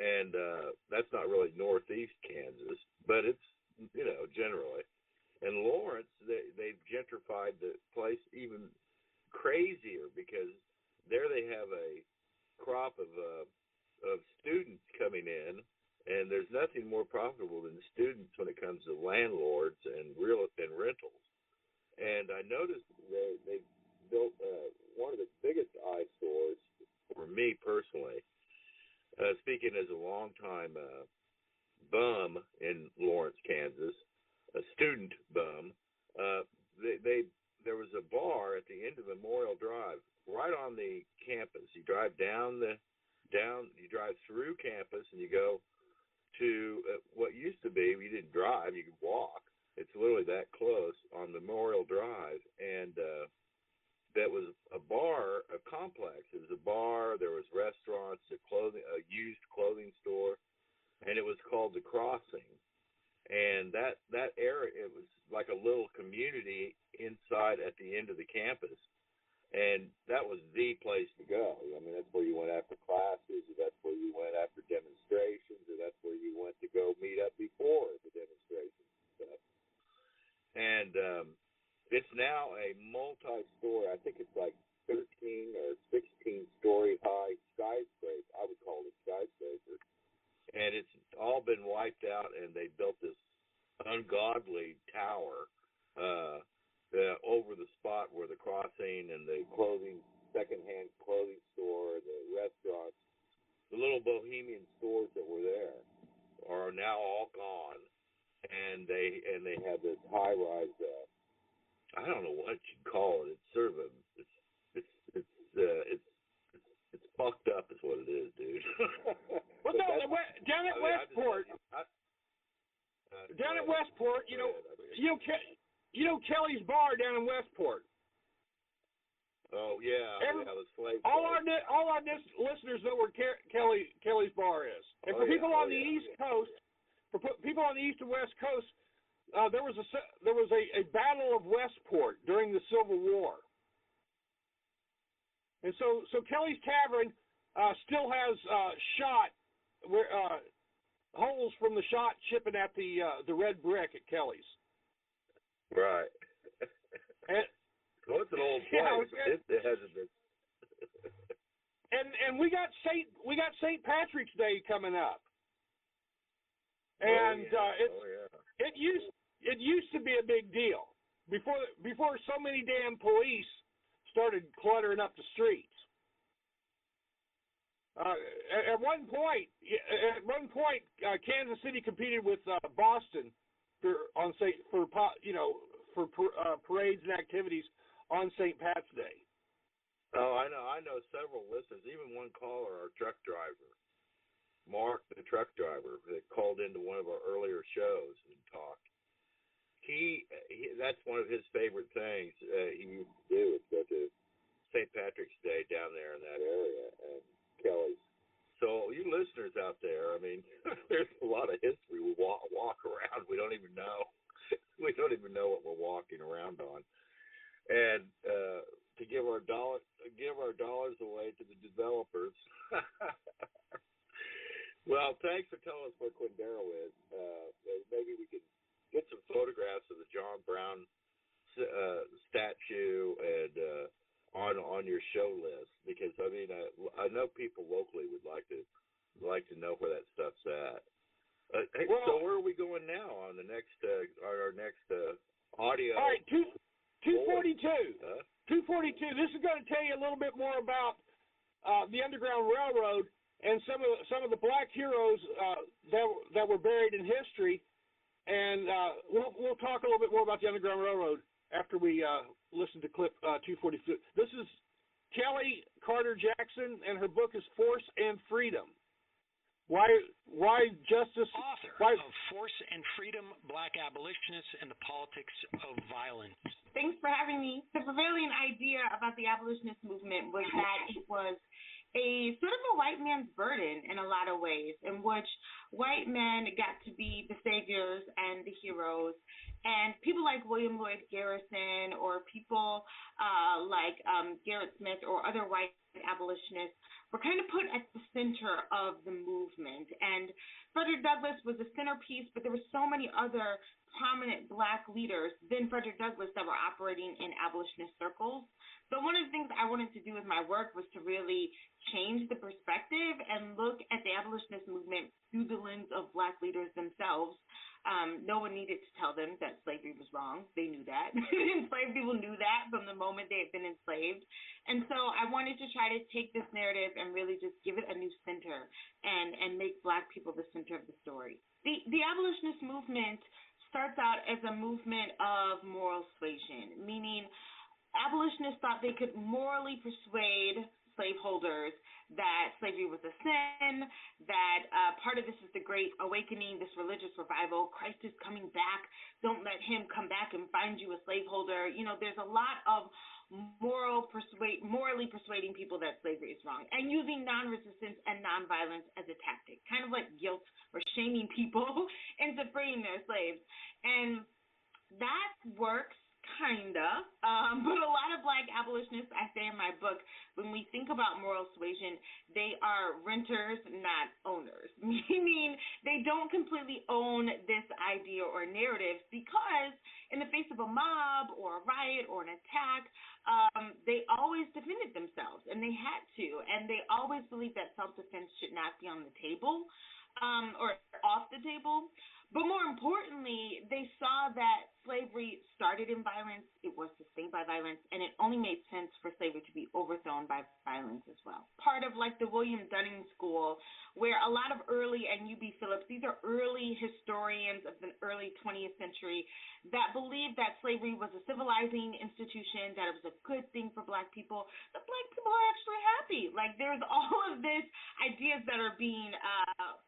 Speaker 3: And that's not really northeast Kansas, but it's, generally. In Lawrence, they've gentrified the place even crazier because there they have a crop of students coming in, and there's nothing more profitable than students when it comes to landlords and rentals. And I noticed they built one of the biggest eyesores for me personally. Speaking as a longtime bum in Lawrence, Kansas, a student bum, there was a bar at the end of Memorial Drive, right on the campus. You drive you drive through campus, and you go to what used to be. You didn't drive; you could walk. It's literally that close on Memorial Drive, and that was a bar, a complex. It was a bar. There was restaurants, a used clothing store, and it was called The Crossing. And that area, it was like a little community inside at the end of the campus, and that was the place to go. I mean, that's where you went after classes, or that's where you went after demonstrations, or that's where you went to go meet up before the demonstrations and stuff. And it's now a multi-story, I think it's like 13 or 16-story high skyscraper. I would call it a skyscraper. And it's all been wiped out, and they built this ungodly tower over the spot where the Crossing and the secondhand clothing store, the restaurants, the little bohemian stores that were there are now all gone. And they have this high-rise, I don't know what you'd call it. It's sort of it's fucked up is what it is, dude.
Speaker 2: Well, down at Westport, Kelly's Bar down in Westport.
Speaker 3: Oh yeah, the slave.
Speaker 2: All our listeners know where Kelly's Bar is, and for people on the East Coast, for people on the East and West Coast, there was a Battle of Westport during the Civil War, and so Kelly's Tavern still has shot holes from the shot shipping at the red brick at Kelly's.
Speaker 3: Right. Well, it's an old place. It hasn't been.
Speaker 2: and we got St. Patrick's Day coming up, and it used to be a big deal before so many damn police started cluttering up the streets. At one point, Kansas City competed with Boston for parades and activities on St. Pat's Day.
Speaker 3: Oh, I know several listeners, even one caller, our truck driver, Mark, the truck driver, that called into one of our earlier shows and talked. That's one of his favorite things he used to do is go to St. Patrick's Day down there in that area and Kelly's. So you listeners out there, I mean, there's a lot of history we walk around. We don't even know. We don't even know what we're walking around on. And to give our dollars away to the developers. Well, thanks for telling us what Quindaro is. Maybe we can get some photographs of the John Brown statue and on your show list, because I mean I know people locally would like to know where that stuff's at. Hey,
Speaker 2: well,
Speaker 3: so where are we going now on the next our next audio?
Speaker 2: All right, 242. 242. This is going to tell you a little bit more about the Underground Railroad and some of the black heroes that were buried in history, and we'll talk a little bit more about the Underground Railroad after we listen to clip 242. This is Kelly Carter Jackson, and her book is Force and Freedom. Why justice?
Speaker 12: Author of Force and Freedom, Black Abolitionists and the Politics of Violence.
Speaker 13: Thanks for having me. The prevailing idea about the abolitionist movement was that it was a sort of a white man's burden in a lot of ways, in which white men got to be the saviors and the heroes, and people like William Lloyd Garrison or people like Garrett Smith or other white abolitionists were kind of put at the center of the movement. And Frederick Douglass was the centerpiece, but there were so many other prominent black leaders than Frederick Douglass that were operating in abolitionist circles. So one of the things I wanted to do with my work was to really change the perspective and look at the abolitionist movement through the lens of black leaders themselves. No one needed to tell them that slavery was wrong. They knew that. Enslaved people knew that from the moment they had been enslaved. And so I wanted to try to take this narrative and really just give it a new center and make black people the center of the story. The abolitionist movement starts out as a movement of moral suasion, meaning abolitionists thought they could morally persuade slaveholders that slavery was a sin, that part of this is the Great Awakening, this religious revival. Christ is coming back. Don't let him come back and find you a slaveholder. You know, there's a lot of morally persuading people that slavery is wrong, and using non-resistance and non-violence as a tactic, kind of like guilt or shaming people into freeing their slaves. And that works, kinda, but a lot of black abolitionists, I say in my book, when we think about moral suasion, they are renters, not owners, meaning they don't completely own this idea or narrative, because in the face of a mob or a riot or an attack, they always defended themselves, and they had to, and they always believed that self-defense should not be on the table or off the table. But more importantly, they saw that slavery started in violence, it was sustained by violence, and it only made sense for slavery to be overthrown by violence as well. Part of like the William Dunning School, where a lot of early, and U.B. Phillips, these are early historians of the early 20th century that believed that slavery was a civilizing institution, that it was a good thing for black people. The black people are actually happy. Like, there's all of these ideas that are being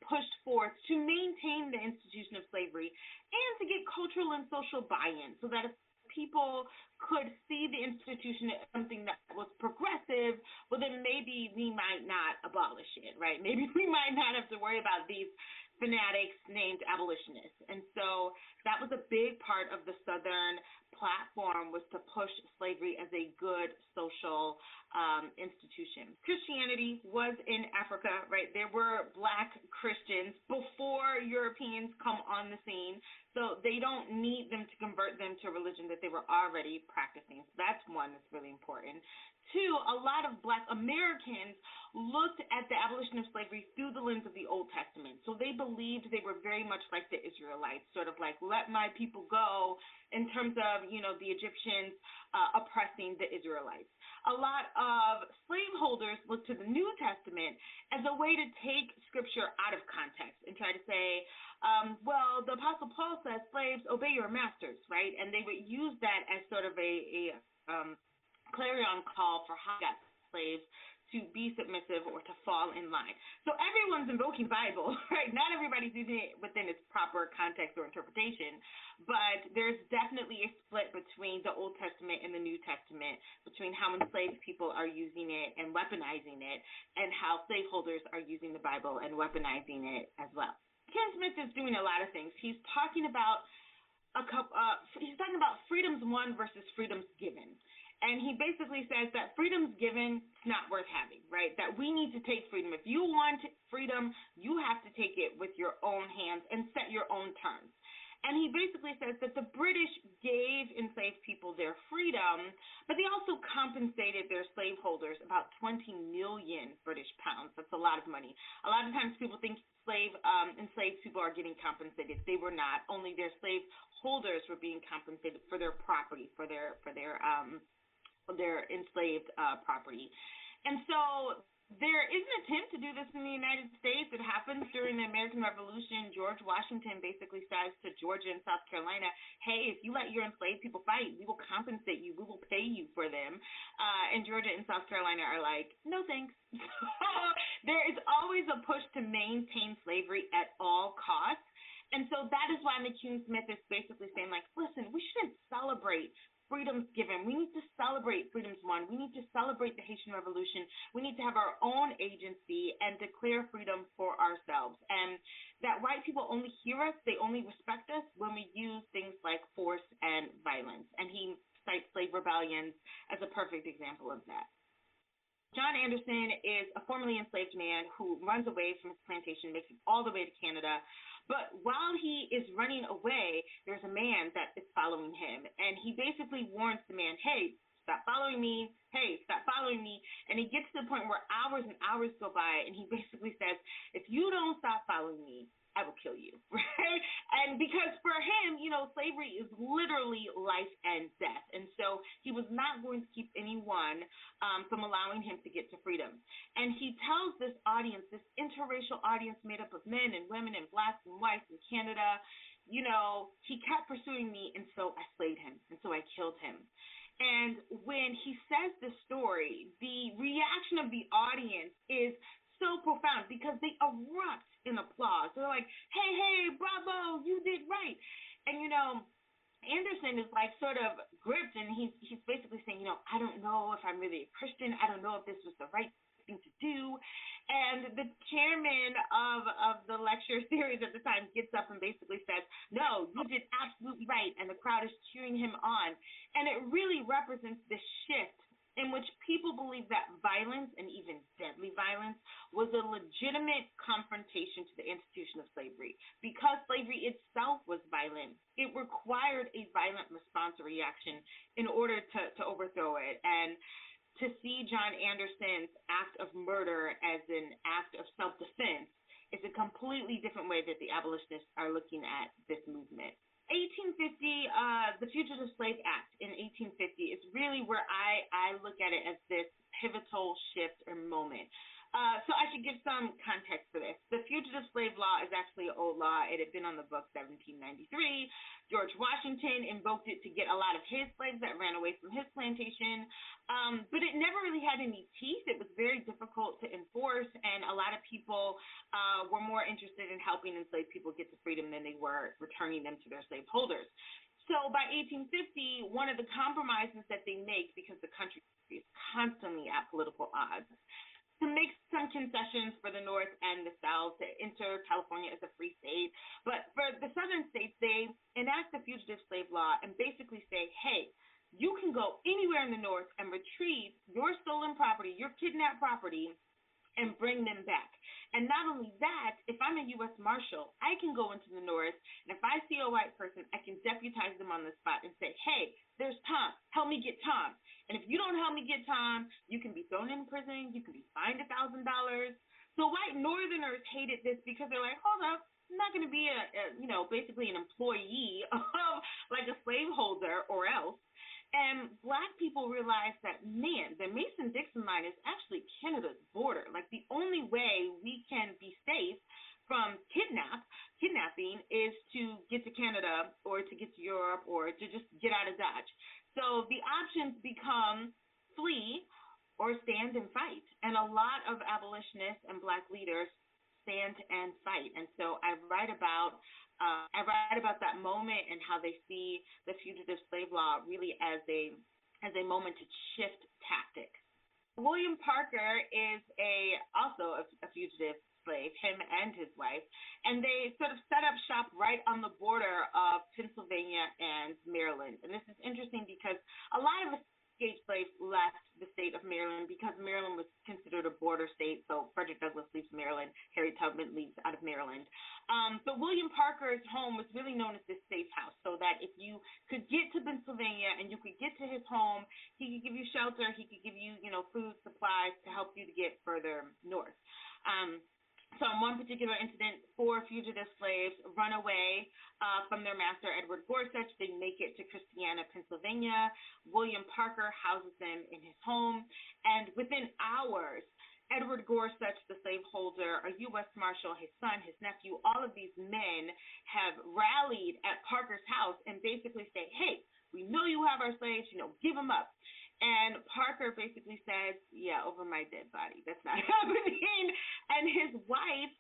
Speaker 13: pushed forth to maintain the institution of slavery and to get cultural and social buy-in, so that if people could see the institution as something that was progressive, well, then maybe we might not abolish it, right? Maybe we might not have to worry about these fanatics named abolitionists. And so that was a big part of the Southern platform, was to push slavery as a good social institution. Christianity was in Africa, right? There were black Christians before Europeans come on the scene, so they don't need them to convert them to a religion that they were already practicing. So that's one that's really important. Two, a lot of black Americans looked at the abolition of slavery through the lens of the Old Testament. So they believed they were very much like the Israelites, sort of like, let my people go, in terms of, you know, the Egyptians oppressing the Israelites. A lot of slaveholders looked to the New Testament as a way to take scripture out of context and try to say, well, the Apostle Paul says, slaves, obey your masters, right? And they would use that as sort of a clarion call for how slaves to be submissive or to fall in line. So everyone's invoking Bible, right? Not everybody's using it within its proper context or interpretation, but there's definitely a split between the Old Testament and the New Testament, between how enslaved people are using it and weaponizing it, and how slaveholders are using the Bible and weaponizing it as well. Ken Smith is doing a lot of things. He's talking about freedoms won versus freedoms given. And he basically says that freedom's given, it's not worth having, right? That we need to take freedom. If you want freedom, you have to take it with your own hands and set your own terms. And he basically says that the British gave enslaved people their freedom, but they also compensated their slaveholders about 20 million British pounds. That's a lot of money. A lot of times people think enslaved people are getting compensated. They were not. Only their slave holders were being compensated for their property, for their enslaved property. And so there is an attempt to do this in the United States. It happens during the American Revolution. George Washington basically says to Georgia and South Carolina, hey, if you let your enslaved people fight, we will compensate you. We will pay you for them. And Georgia and South Carolina are like, no thanks. There is always a push to maintain slavery at all costs. And so that is why McCune Smith is basically saying, like, listen, we shouldn't celebrate freedoms given. We need to celebrate freedoms won. We need to celebrate the Haitian Revolution. We need to have our own agency and declare freedom for ourselves. And that white people only hear us, they only respect us when we use things like force and violence. And he cites slave rebellions as a perfect example of that. John Anderson is a formerly enslaved man who runs away from his plantation, makes it all the way to Canada. But while he is running away, there's a man that is following him. And he basically warns the man, hey, stop following me. Hey, stop following me. And he gets to the point where hours and hours go by, and he basically says, if you don't stop following me, I will kill you, right? And because for him, slavery is literally life and death. And so he was not going to keep anyone from allowing him to get to freedom. And he tells this audience, this interracial audience made up of men and women and blacks and whites in Canada, he kept pursuing me, and so I slayed him, and so I killed him. And when he says this story, the reaction of the audience is so profound because they erupt in applause. They're like, hey, bravo, you did right. And, Anderson is like sort of gripped, and he's basically saying, I don't know if I'm really a Christian. I don't know if this was the right thing to do. And the chairman of the lecture series at the time gets up and basically says, no, you did absolutely right. And the crowd is cheering him on. And it really represents this shift in which people believe that violence, and even deadly violence, was a legitimate confrontation to the institution of slavery. Because slavery itself was violent, it required a violent response or reaction in order to overthrow it. And to see John Anderson's act of murder as an act of self-defense is a completely different way that the abolitionists are looking at this movement. 1850, the Fugitive Slave Act in 1850 is really where I look at it as this pivotal shift or moment. So I should give some context for this. The Fugitive Slave Law is actually an old law. It had been on the books 1793. George Washington invoked it to get a lot of his slaves that ran away from his plantation. But it never really had any teeth. It was very difficult to enforce, and a lot of people were more interested in helping enslaved people get to freedom than they were returning them to their slave holders. So by 1850, one of the compromises that they make, because the country is constantly at political odds, to make some concessions for the North and the South, to enter California as a free state. But for the Southern states, they enact the Fugitive Slave Law and basically say, hey, you can go anywhere in the North and retrieve your stolen property, your kidnapped property, and bring them back. And not only that, if I'm a U.S. Marshal, I can go into the North, and if I see a white person, I can deputize them on the spot and say, hey, there's Tom. Help me get Tom. And if you don't help me get Tom, you can be thrown in prison. You can be fined $1,000. So white Northerners hated this because they're like, hold up, I'm not going to be basically an employee of like a slaveholder or else. And black people realized that, man, the Mason-Dixon line is actually Canada's border. Like, the only way we can be safe from kidnapping is to get to Canada or to get to Europe or to just get out of Dodge. So the options become flee or stand and fight. And a lot of abolitionists and black leaders stand and fight. And so I write about that moment and how they see the Fugitive Slave Law really as a moment to shift tactics. William Parker is also a fugitive slave, him and his wife, and they sort of set up shop right on the border of Pennsylvania and Maryland. And this is interesting because a lot of escaped slaves left the state of Maryland because Maryland was considered a border state. So Frederick Douglass leaves Maryland, Harriet Tubman leaves out of Maryland. But William Parker's home was really known as this safe house, so that if you could get to Pennsylvania and you could get to his home, he could give you shelter, he could give you, food, supplies to help you to get further north. So in one particular incident, 4 fugitive slaves run away from their master, Edward Gorsuch. They make it to Christiana, Pennsylvania. William Parker houses them in his home. And within hours, Edward Gorsuch, the slaveholder, a U.S. Marshal, his son, his nephew, all of these men have rallied at Parker's house and basically say, hey, we know you have our slaves, give them up. And Parker basically says, yeah, over my dead body. That's not happening. And his wife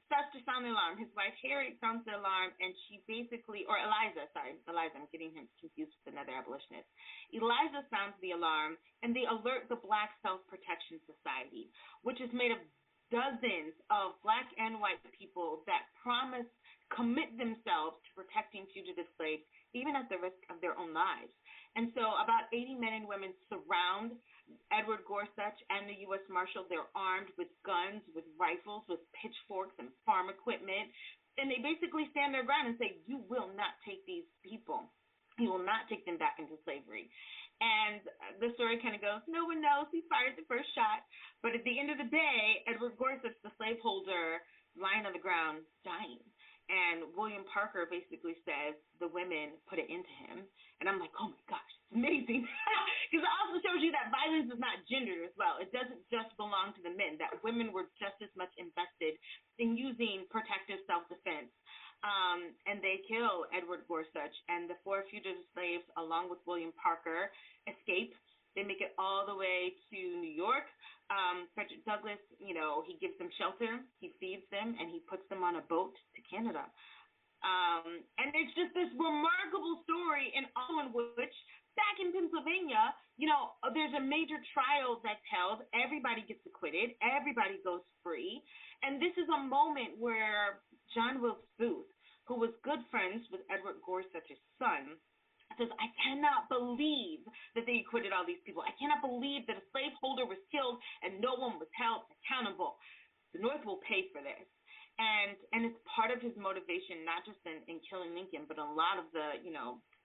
Speaker 13: starts to sound the alarm. His wife, Harriet, sounds the alarm, and she basically, or Eliza, I'm getting him confused with another abolitionist. Eliza sounds the alarm, and they alert the Black Self-Protection Society, which is made of dozens of Black and white people that commit themselves to protecting fugitive slaves, even at the risk of their own lives. And so about 80 men and women surround Edward Gorsuch and the U.S. Marshal. They're armed with guns, with rifles, with pitchforks and farm equipment. And they basically stand their ground and say, you will not take these people. You will not take them back into slavery. And the story kind of goes, no one knows. He fired the first shot. But at the end of the day, Edward Gorsuch, the slaveholder, lying on the ground, dying. And William Parker basically says the women put it into him. And I'm like, oh, my gosh, it's amazing. Because it also shows you that violence is not gendered as well. It doesn't just belong to the men, that women were just as much invested in using protective self-defense. And they kill Edward Gorsuch. And the 4 fugitive slaves, along with William Parker, escape. They make it all the way to New York. Frederick Douglass, he gives them shelter, he feeds them, and he puts them on a boat to Canada. And it's just this remarkable story, and all in which, back in Pennsylvania, there's a major trial that's held. Everybody gets acquitted. Everybody goes free. And this is a moment where John Wilkes Booth, who was good friends with Edward Gorsuch's son, says, I cannot believe that they acquitted all these people. I cannot believe that a slaveholder was killed and no one was held accountable. The North will pay for this. And it's part of his motivation, not just in killing Lincoln, but a lot of the,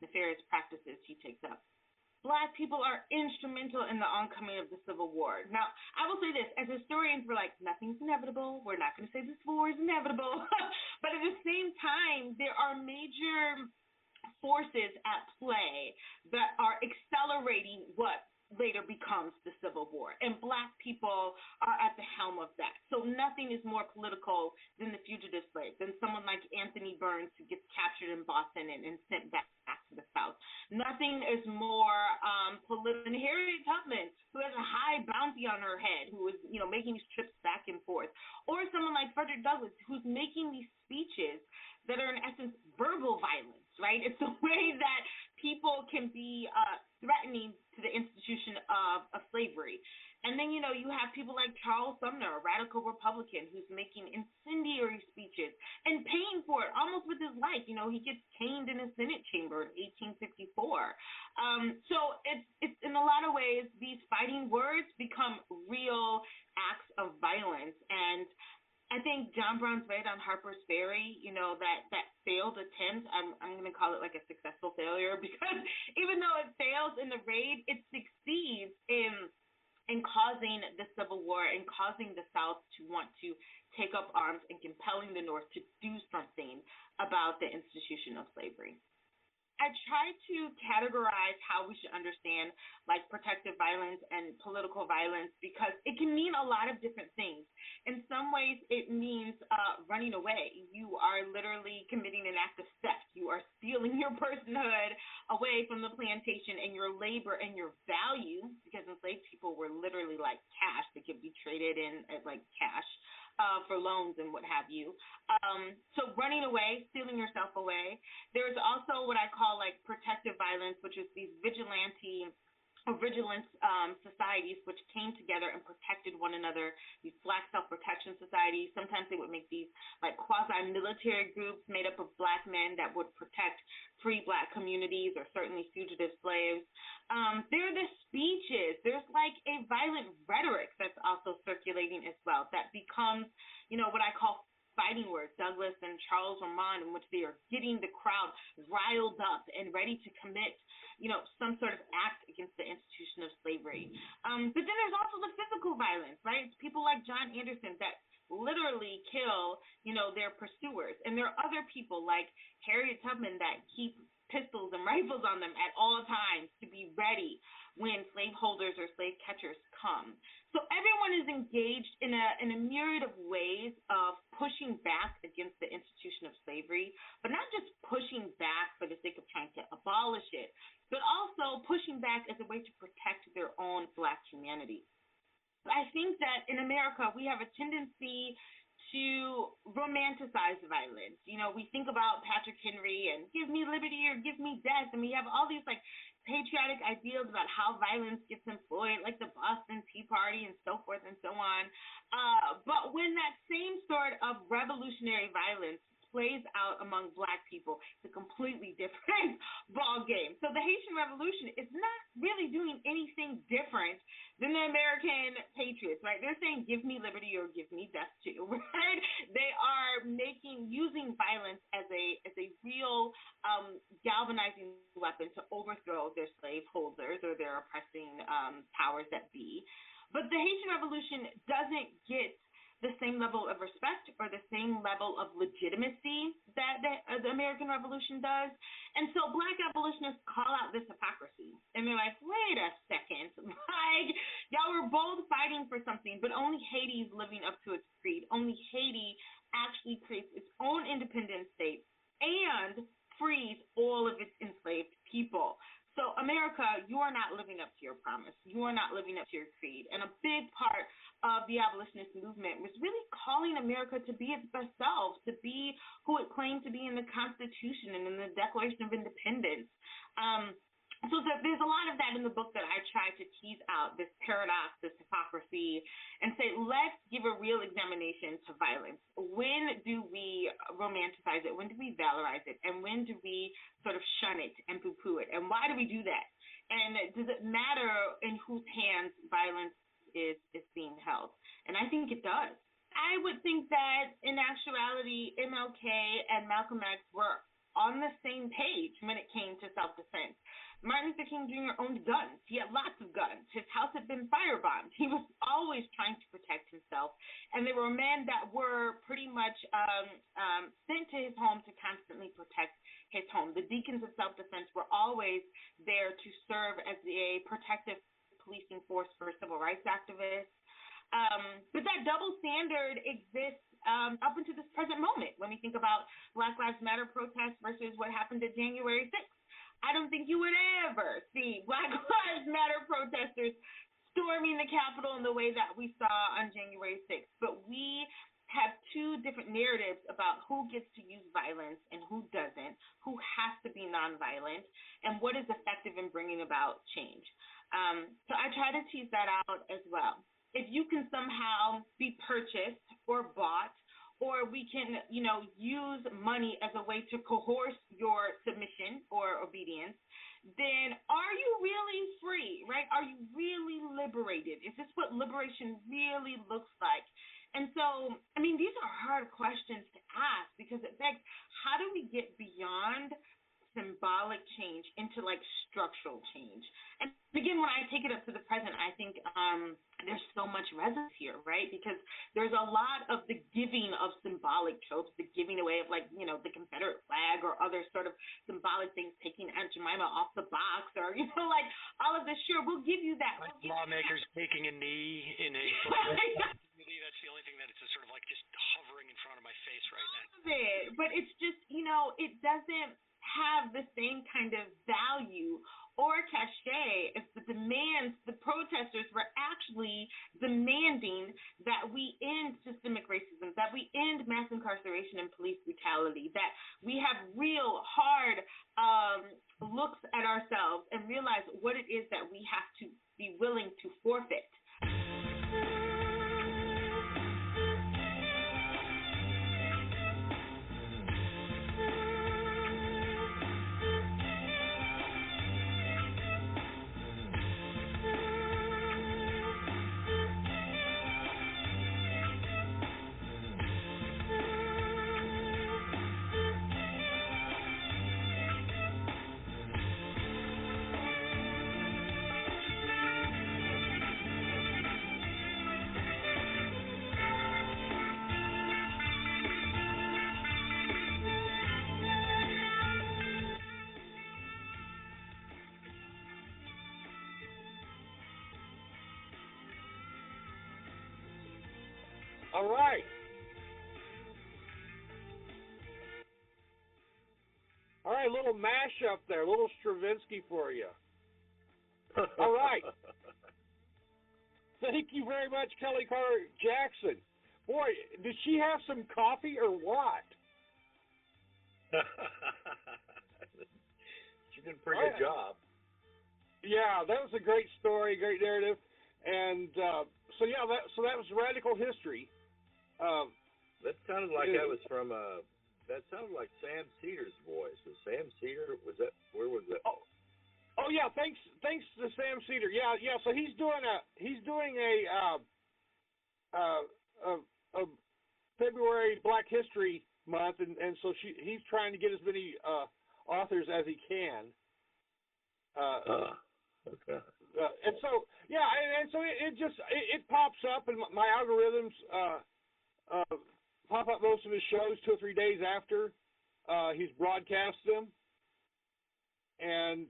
Speaker 13: nefarious practices he takes up. Black people are instrumental in the oncoming of the Civil War. Now, I will say this, as historians, we're like, nothing's inevitable. We're not going to say this war is inevitable. But at the same time, there are major forces at play that are accelerating what later becomes the Civil War. And Black people are at the helm of that. So nothing is more political than the fugitive slaves, than someone like Anthony Burns, who gets captured in Boston and sent back to the South. Nothing is more political than Harriet Tubman, who has a high bounty on her head, who is, making these trips back and forth. Or someone like Frederick Douglass, who's making these speeches that are in essence verbal violence, right? It's the way that people can be threatening to the institution of slavery. And then, you have people like Charles Sumner, a radical Republican, who's making incendiary speeches and paying for it almost with his life. He gets caned in a Senate chamber in 1854. So it's in a lot of ways, these fighting words become real acts of violence. And I think John Brown's raid on Harper's Ferry, that failed attempt, I'm going to call it like a successful failure, because even though it fails in the raid, it succeeds in causing the Civil War and causing the South to want to take up arms and compelling the North to do something about the institution of slavery. I try to categorize how we should understand like protective violence and political violence, because it can mean a lot of different things. In some ways, it means running away. You are literally committing an act of theft. You are stealing your personhood away from the plantation and your labor and your value, because enslaved people were literally like cash that could be traded in as like cash for loans and what have you. So running away, stealing yourself away. There's also what I call like protective violence, which is these vigilante vigilance societies which came together and protected one another, these Black self-protection societies. Sometimes they would make these like quasi-military groups made up of Black men that would protect free Black communities or certainly fugitive slaves. There are the speeches. There's like a violent rhetoric that's also circulating as well that becomes, what I call fighting words, Douglas and Charles Ramond, in which they are getting the crowd riled up and ready to commit, some sort of act against the institution of slavery. But then there's also the physical violence, right? It's people like John Anderson that literally kill, their pursuers. And there are other people like Harriet Tubman that keep pistols and rifles on them at all times to be ready when slaveholders or slave catchers come. So everyone is engaged in a myriad of ways of pushing back against the institution of slavery, but not just pushing back for the sake of trying to abolish it, but also pushing back as a way to protect their own Black humanity. I think that in America we have a tendency to romanticize violence. We think about Patrick Henry and give me liberty or give me death, and we have all these like patriotic ideals about how violence gets employed, like the Boston Tea Party and so forth and so on. But when that same sort of revolutionary violence plays out among Black people, it's a completely different ball game. So the Haitian Revolution is not really doing anything different than the American patriots, right? They're saying, give me liberty or give me death too, right? They are using violence as a real galvanizing weapon to overthrow their slaveholders or their oppressing powers that be. But the Haitian Revolution doesn't get the same level of respect or the same level of legitimacy that the American Revolution does. And so Black abolitionists call out this hypocrisy. And they're like, wait a second. Like, y'all were both fighting for something, but only Haiti is living up to its creed. Only Haiti actually creates its own independent state and frees all of its enslaved people. So America, you are not living up to your promise. You are not living up to your creed. And a big part of the abolitionist movement was really calling America to be its best self, to be who it claimed to be in the Constitution and in the Declaration of Independence. So there's a lot of that in the book that I try to tease out, this paradox, this hypocrisy, and say, let's give a real examination to violence. When do we romanticize it? When do we valorize it? And when do we sort of shun it and poo-poo it? And why do we do that? And does it matter in whose hands violence is being held? And I think it does. I would think that in actuality, MLK and Malcolm X were on the same page when it came to self-defense. Martin Luther King Jr. owned guns. He had lots of guns. His house had been firebombed. He was always trying to protect himself. And there were men that were pretty much sent to his home to constantly protect his home. The deacons of self-defense were always there to serve as a protective policing force for civil rights activists. But that double standard exists up until this present moment when we think about Black Lives Matter protests versus what happened at January 6th. I don't think you would ever see Black Lives Matter protesters storming the Capitol in the way that we saw on January 6th. But we have two different narratives about who gets to use violence and who doesn't, who has to be nonviolent, and what is effective in bringing about change. So I try to tease that out as well. If you can somehow be purchased or bought, or we can, use money as a way to coerce your submission or obedience, then are you really free, right? Are you really liberated? Is this what liberation really looks like? And so, these are hard questions to ask because it begs, how do we get beyond symbolic change into structural change? And again, when I take it up to the present, I think there's so much resonance here, right? Because there's a lot of the giving of symbolic tropes, the giving away of the Confederate flag or other sort of symbolic things, taking Aunt Jemima off the box or, all of this. Sure, we'll give you that.
Speaker 12: Lawmakers taking a knee in a community. That's the only thing that it's sort of just hovering in front of my face right now.
Speaker 13: But it's just, it doesn't have the same kind of value or cachet as the demands the protesters were actually demanding that we end systemic racism, that that we end mass incarceration and police brutality, that we have real hard looks at ourselves and realize what it is that we have to be willing to forfeit.
Speaker 2: All right. All right, a little mashup there, a little Stravinsky for you. All right. Thank you very much, Kelly Carter Jackson. Boy, did she have some coffee or what?
Speaker 3: She did a pretty good job.
Speaker 2: Yeah, that was a great story, great narrative, and so that was Radical History.
Speaker 3: That sounded like that was from that sounded like Sam Cedar's voice. Was Sam Cedar? Was that? Where was that?
Speaker 2: Oh yeah. Thanks to Sam Cedar. Yeah. So he's doing a February Black History Month, and so he's trying to get as many authors as he can.
Speaker 3: Okay.
Speaker 2: And so it pops up, and my algorithms pop up most of his shows 2 or 3 days after he's broadcast them, and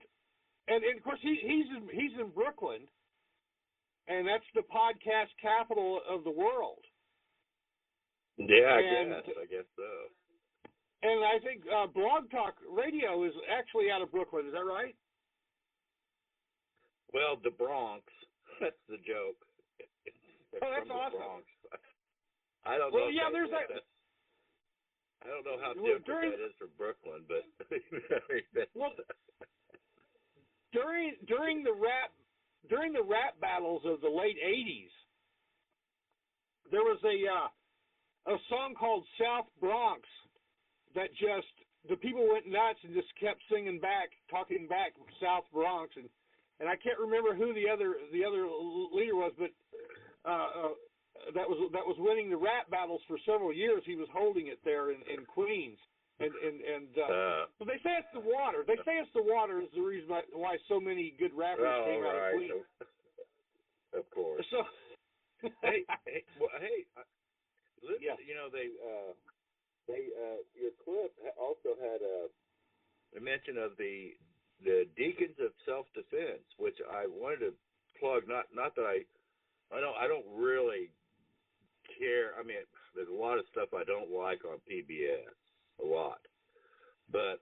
Speaker 2: of course he's in Brooklyn, and that's the podcast capital of the world.
Speaker 3: Yeah, I guess so.
Speaker 2: And I think Blog Talk Radio is actually out of Brooklyn. Is that right?
Speaker 3: Well, the Bronx. That's the joke.
Speaker 2: Oh, that's
Speaker 3: from
Speaker 2: awesome.
Speaker 3: The Bronx. I don't
Speaker 2: well,
Speaker 3: know.
Speaker 2: Yeah, there's that.
Speaker 3: I don't know how different that is from Brooklyn, but
Speaker 2: during the rap battles of the late '80s, there was a song called South Bronx that just the people went nuts and just kept singing back, talking back South Bronx, and I can't remember who the other leader was, but that was winning the rap battles for several years. He was holding it there in Queens, and so they say it's the water. They say it's the water is the reason why so many good rappers came out of Queens.
Speaker 3: Of course.
Speaker 2: So
Speaker 3: hey, listen,
Speaker 2: yeah.
Speaker 3: You know they your clip also had a mention of the Deacons of Self-Defense, which I wanted to plug. Not that I don't really care. I mean, there's a lot of stuff I don't like on PBS, a lot. But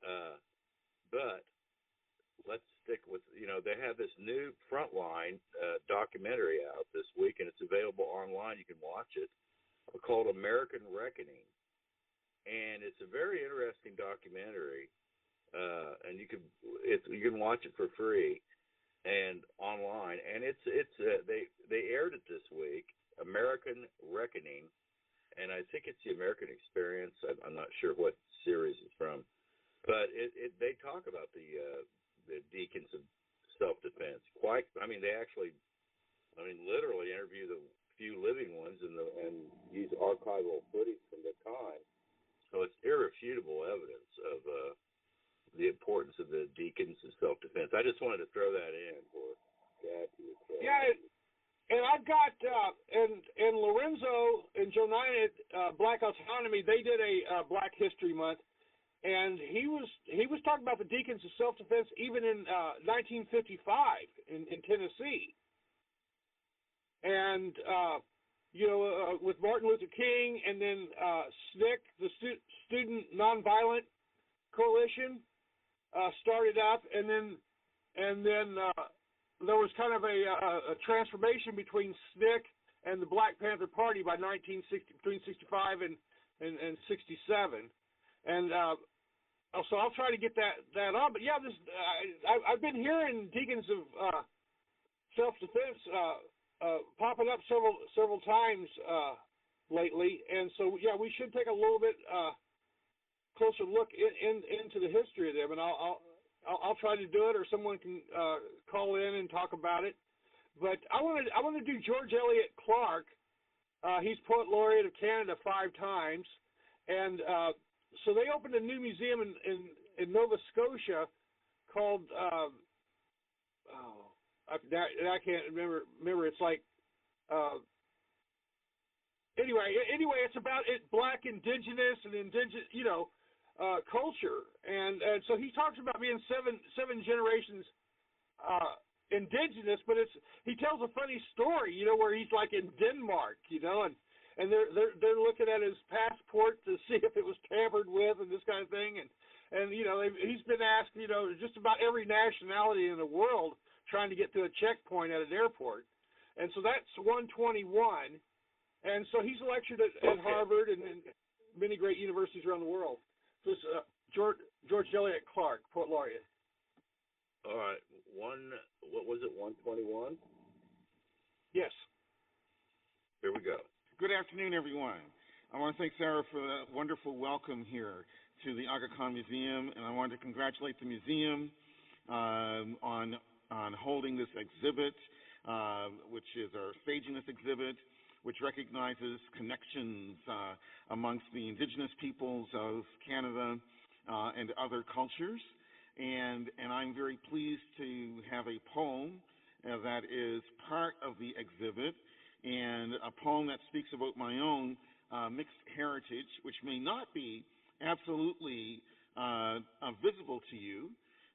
Speaker 3: let's stick with, they have this new Frontline documentary out this week, and it's available online. You can watch it, called American Reckoning. And it's a very interesting documentary, and you can watch it for free and online. And they aired it this week, American Reckoning, and I think it's the American Experience. I'm not sure what series it's from, but they talk about the Deacons of Self-Defense. They literally interview the few living ones and use archival footage from the time. So it's irrefutable evidence of the importance of the Deacons of Self-Defense. I just wanted to throw that in for Kathy.
Speaker 2: Yeah, and I've got and Lorenzo and Jonina at Black Autonomy. They did a Black History Month, and he was talking about the Deacons of Self-Defense even in 1955 in Tennessee, and with Martin Luther King, and then SNCC, the Student Nonviolent Coalition, started up, and then there was kind of a transformation between SNCC and the Black Panther Party by 1960, between 65 and 67, and so I'll try to get that on. But yeah, this I've been hearing deacons of self-defense popping up several times lately, and so yeah, we should take a little bit closer look into the history of them, and I'll try to do it, or someone can call in and talk about it. But I want to do George Eliot Clark. He's Poet Laureate of Canada 5 times, and so they opened a new museum in Nova Scotia called I can't remember. It's like anyway, it's about Black, Indigenous, and indigenous, culture, and so he talks about being seven generations indigenous, but he tells a funny story, where he's like in Denmark, and they're looking at his passport to see if it was tampered with and this kind of thing, and he's been asked, just about every nationality in the world trying to get to a checkpoint at an airport, and so that's 121, and so he's lectured at Harvard and many great universities around the world. So it's George Eliot Clark, Poet Laureate.
Speaker 3: All right, what was it, 121?
Speaker 2: Yes.
Speaker 3: Here we go.
Speaker 14: Good afternoon, everyone. I want to thank Sarah for the wonderful welcome here to the Aga Khan Museum, and I want to congratulate the museum on holding this exhibit, which is our staging this exhibit, which recognizes connections amongst the indigenous peoples of Canada and other cultures. And I'm very pleased to have a poem that is part of the exhibit, and a poem that speaks about my own mixed heritage, which may not be absolutely visible to you,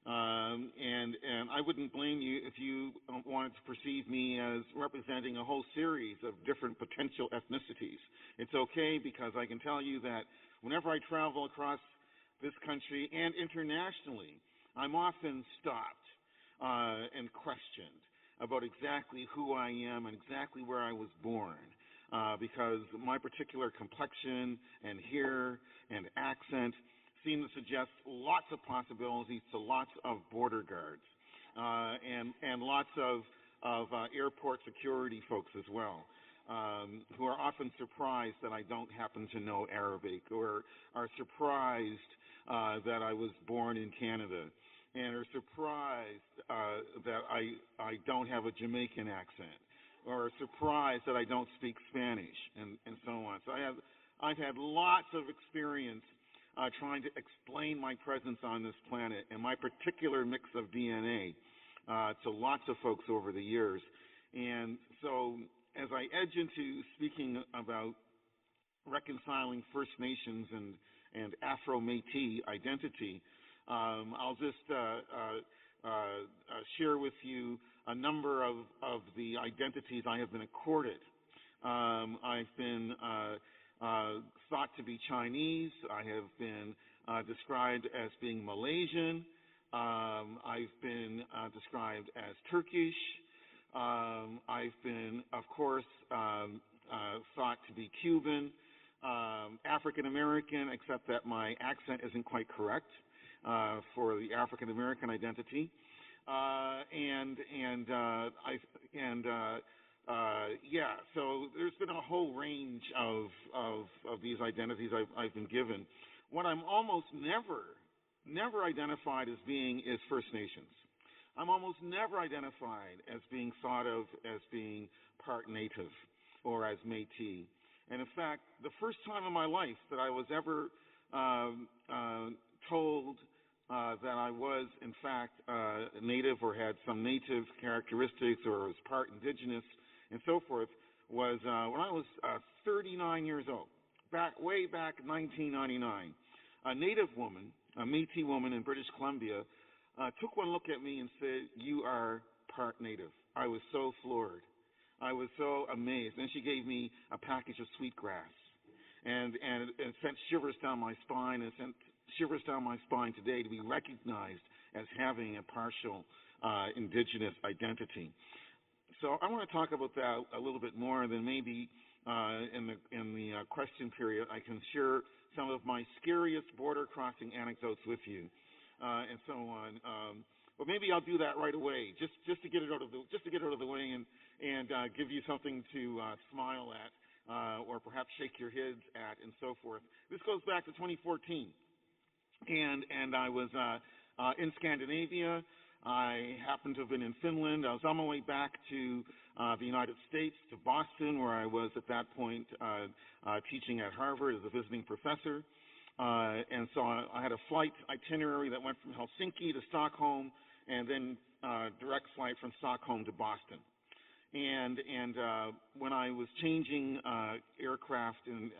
Speaker 14: and I wouldn't blame you if you wanted to perceive me as representing a whole series of different potential ethnicities. It's okay, because I can tell you that whenever I travel across this country and internationally, I'm often stopped and questioned about exactly who I am and exactly where I was born, because my particular complexion and hair and accent seem to suggest lots of possibilities to lots of border guards and lots of airport security folks as well, who are often surprised that I don't happen to know Arabic, or are surprised that I was born in Canada, and are surprised that I don't have a Jamaican accent, or are surprised that I don't speak Spanish, and so on. So I've had lots of experience trying to explain my presence on this planet and my particular mix of DNA to lots of folks over the years. And so as I edge into speaking about reconciling First Nations and Afro-Métis identity, I'll just share with you a number of the identities I have been accorded. I've been thought to be Chinese. I have been described as being Malaysian. I've been described as Turkish. I've been, of course, thought to be Cuban, African American, except that my accent isn't quite correct for the African American identity. So there's been a whole range of these identities I've been given. What I'm almost never identified as being is First Nations. I'm almost never identified as being thought of as being part Native or as Métis. And in fact, the first time in my life that I was ever told that I was, in fact, Native or had some Native characteristics or was part Indigenous and so forth was when I was 39 years old, way back in 1999. A Native woman, a Métis woman in British Columbia, took one look at me and said, "You are part Native." I was so floored. I was so amazed. And she gave me a package of sweetgrass, and it sent shivers down my spine, and sent shivers down my spine today to be recognized as having a partial Indigenous identity. So I want to talk about that a little bit more, and then maybe in the question period, I can share some of my scariest border crossing anecdotes with you, and so on. But maybe I'll do that right away, just to get it out of the way, and give you something to smile at, or perhaps shake your heads at, and so forth. This goes back to 2014, and I was in Scandinavia. I happened to have been in Finland. I was on my way back to the United States, to Boston, where I was at that point teaching at Harvard as a visiting professor. And so I had a flight itinerary that went from Helsinki to Stockholm, and then direct flight from Stockholm to Boston. And when I was changing aircraft in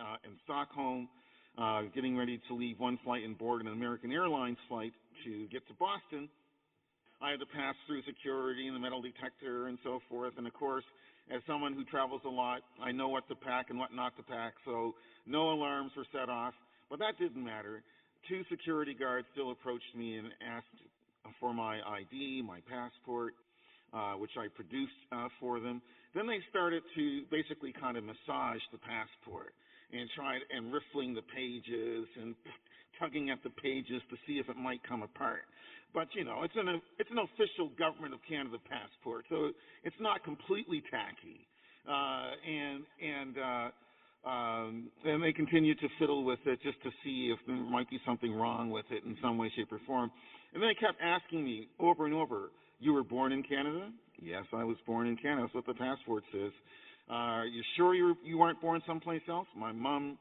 Speaker 14: Stockholm, getting ready to leave one flight and board an American Airlines flight to get to Boston, I had to pass through security and the metal detector and so forth. And of course, as someone who travels a lot, I know what to pack and what not to pack. So no alarms were set off, but that didn't matter. Two security guards still approached me and asked for my ID, my passport, which I produced for them. Then they started to basically kind of massage the passport and riffling the pages and tugging at the pages to see if it might come apart. But you know, it's an official Government of Canada passport, so it's not completely tacky. And they continued to fiddle with it just to see if there might be something wrong with it in some way, shape, or form. And then they kept asking me over and over, "You were born in Canada?" "Yes, I was born in Canada. That's what the passport says." "You sure you weren't born someplace else?" My mom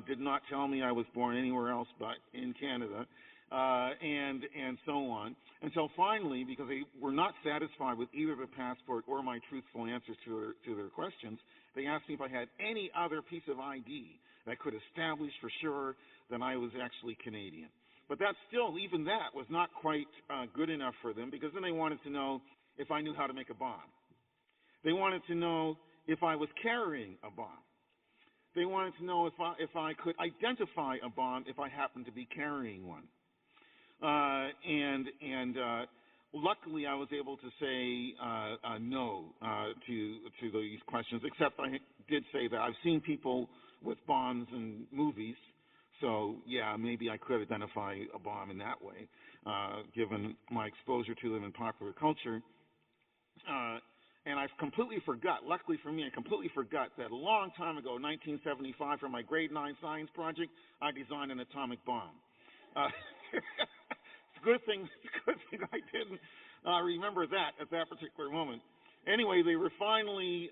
Speaker 14: did not tell me I was born anywhere else but in Canada, and so on. And so finally, because they were not satisfied with either the passport or my truthful answers to their questions, they asked me if I had any other piece of ID that could establish for sure that I was actually Canadian. But that still, even that was not quite good enough for them, because then they wanted to know if I knew how to make a bomb. They wanted to know if I was carrying a bomb. They wanted to know if I could identify a bomb if I happened to be carrying one. Luckily, I was able to say no to these questions, except I did say that I've seen people with bombs in movies, so yeah, maybe I could identify a bomb in that way, given my exposure to them in popular culture. And I completely forgot, luckily for me, I completely forgot that a long time ago, 1975, for my grade 9 science project, I designed an atomic bomb. It's a good thing I didn't remember that at that particular moment. Anyway, they were finally,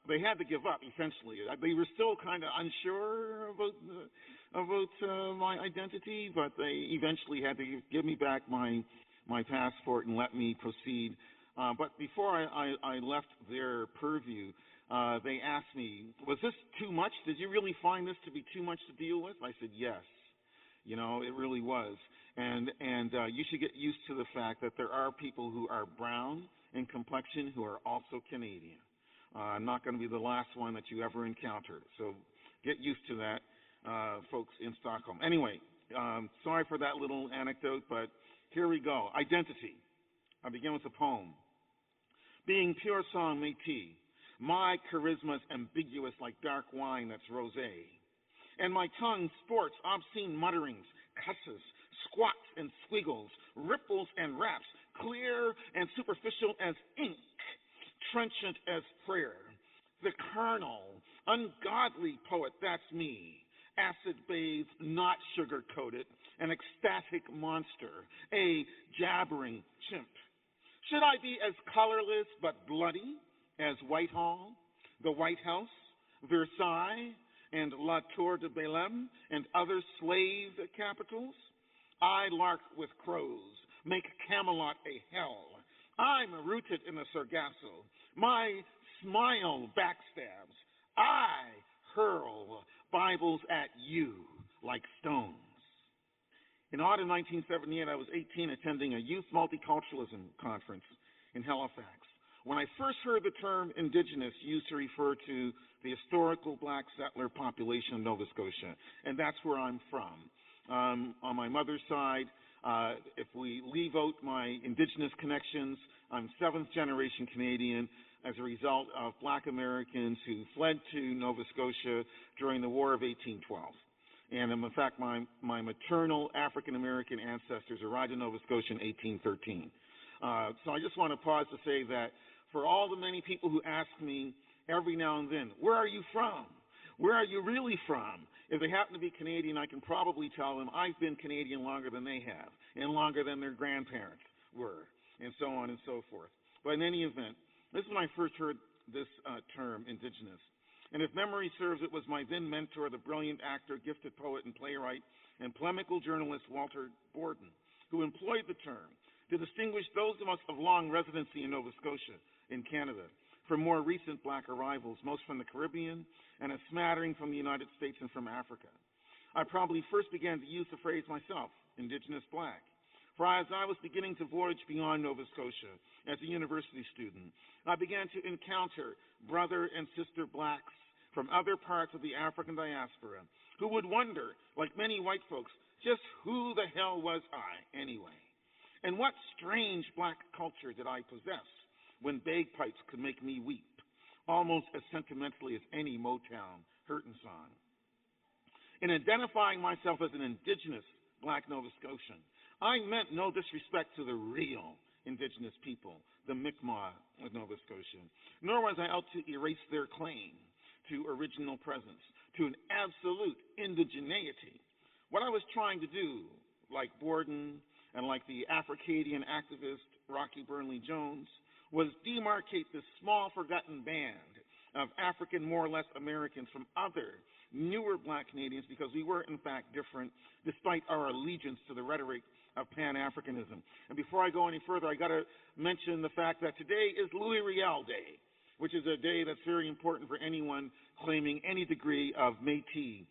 Speaker 14: they had to give up, essentially. They were still kind of unsure about my identity, but they eventually had to give me back my passport and let me proceed. But before I left their purview, they asked me, "Was this too much? Did you really find this to be too much to deal with?" I said, "Yes. You know, it really was. And you should get used to the fact that there are people who are brown in complexion who are also Canadian. I'm not going to be the last one that you ever encounter. So get used to that, folks in Stockholm." Anyway, sorry for that little anecdote, but here we go. Identity. I begin with a poem. Being pure sang métis, my charisma's ambiguous like dark wine that's rosé. And my tongue sports obscene mutterings, cusses, squats and squiggles, ripples and raps, clear and superficial as ink, trenchant as prayer. The carnal, ungodly poet, that's me. Acid-bathed, not sugar-coated, an ecstatic monster, a jabbering chimp. Should I be as colorless but bloody as Whitehall, the White House, Versailles, and La Tour de Belém, and other slave capitals? I lark with crows, make Camelot a hell. I'm rooted in the Sargasso. My smile backstabs. I hurl Bibles at you like stones. In autumn 1978, I was 18, attending a youth multiculturalism conference in Halifax, when I first heard the term indigenous used to refer to the historical black settler population of Nova Scotia, and that's where I'm from. On my mother's side, if we leave out my indigenous connections, I'm seventh generation Canadian, as a result of black Americans who fled to Nova Scotia during the War of 1812. And in fact, my maternal African American ancestors arrived in Nova Scotia in 1813. So I just want to pause to say that for all the many people who ask me every now and then, where are you from? Where are you really from? If they happen to be Canadian, I can probably tell them I've been Canadian longer than they have, and longer than their grandparents were, and so on and so forth. But in any event, this is when I first heard this term, Indigenous. And if memory serves, it was my then mentor, the brilliant actor, gifted poet and playwright, and polemical journalist Walter Borden, who employed the term to distinguish those of us of long residency in Nova Scotia, in Canada, from more recent black arrivals, most from the Caribbean, and a smattering from the United States and from Africa. I probably first began to use the phrase myself, Indigenous Black. For as I was beginning to voyage beyond Nova Scotia as a university student, I began to encounter brother and sister blacks from other parts of the African diaspora who would wonder, like many white folks, just who the hell was I anyway? And what strange black culture did I possess when bagpipes could make me weep, almost as sentimentally as any Motown hurtin' song? In identifying myself as an indigenous black Nova Scotian, I meant no disrespect to the real indigenous people, the Mi'kmaq of Nova Scotia, nor was I out to erase their claim to original presence, to an absolute indigeneity. What I was trying to do, like Borden and like the Africadian activist Rocky Burnley Jones, was demarcate this small forgotten band of African, more or less Americans from other newer black Canadians, because we were in fact different despite our allegiance to the rhetoric of Pan-Africanism. And before I go any further, I got to mention the fact that today is Louis Riel Day, which is a day that's very important for anyone claiming any degree of Métis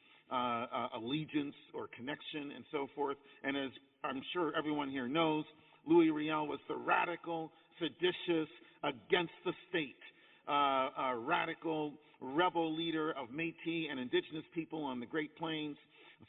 Speaker 14: allegiance or connection and so forth. And as I'm sure everyone here knows, Louis Riel was the radical, seditious, against the state, radical rebel leader of Métis and indigenous people on the Great Plains,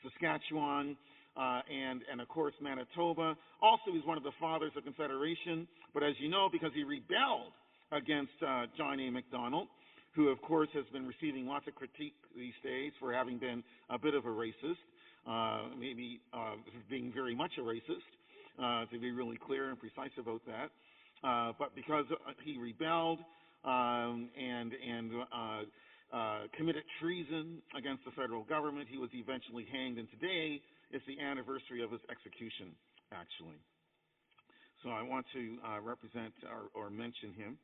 Speaker 14: Saskatchewan, and of course Manitoba. Also, he's one of the fathers of Confederation, but as you know, because he rebelled against John A. Macdonald, who of course has been receiving lots of critique these days for having been a bit of a racist, maybe being very much a racist, to be really clear and precise about that. But because he rebelled and committed treason against the federal government, he was eventually hanged, and today is the anniversary of his execution, actually. So I want to represent or mention him.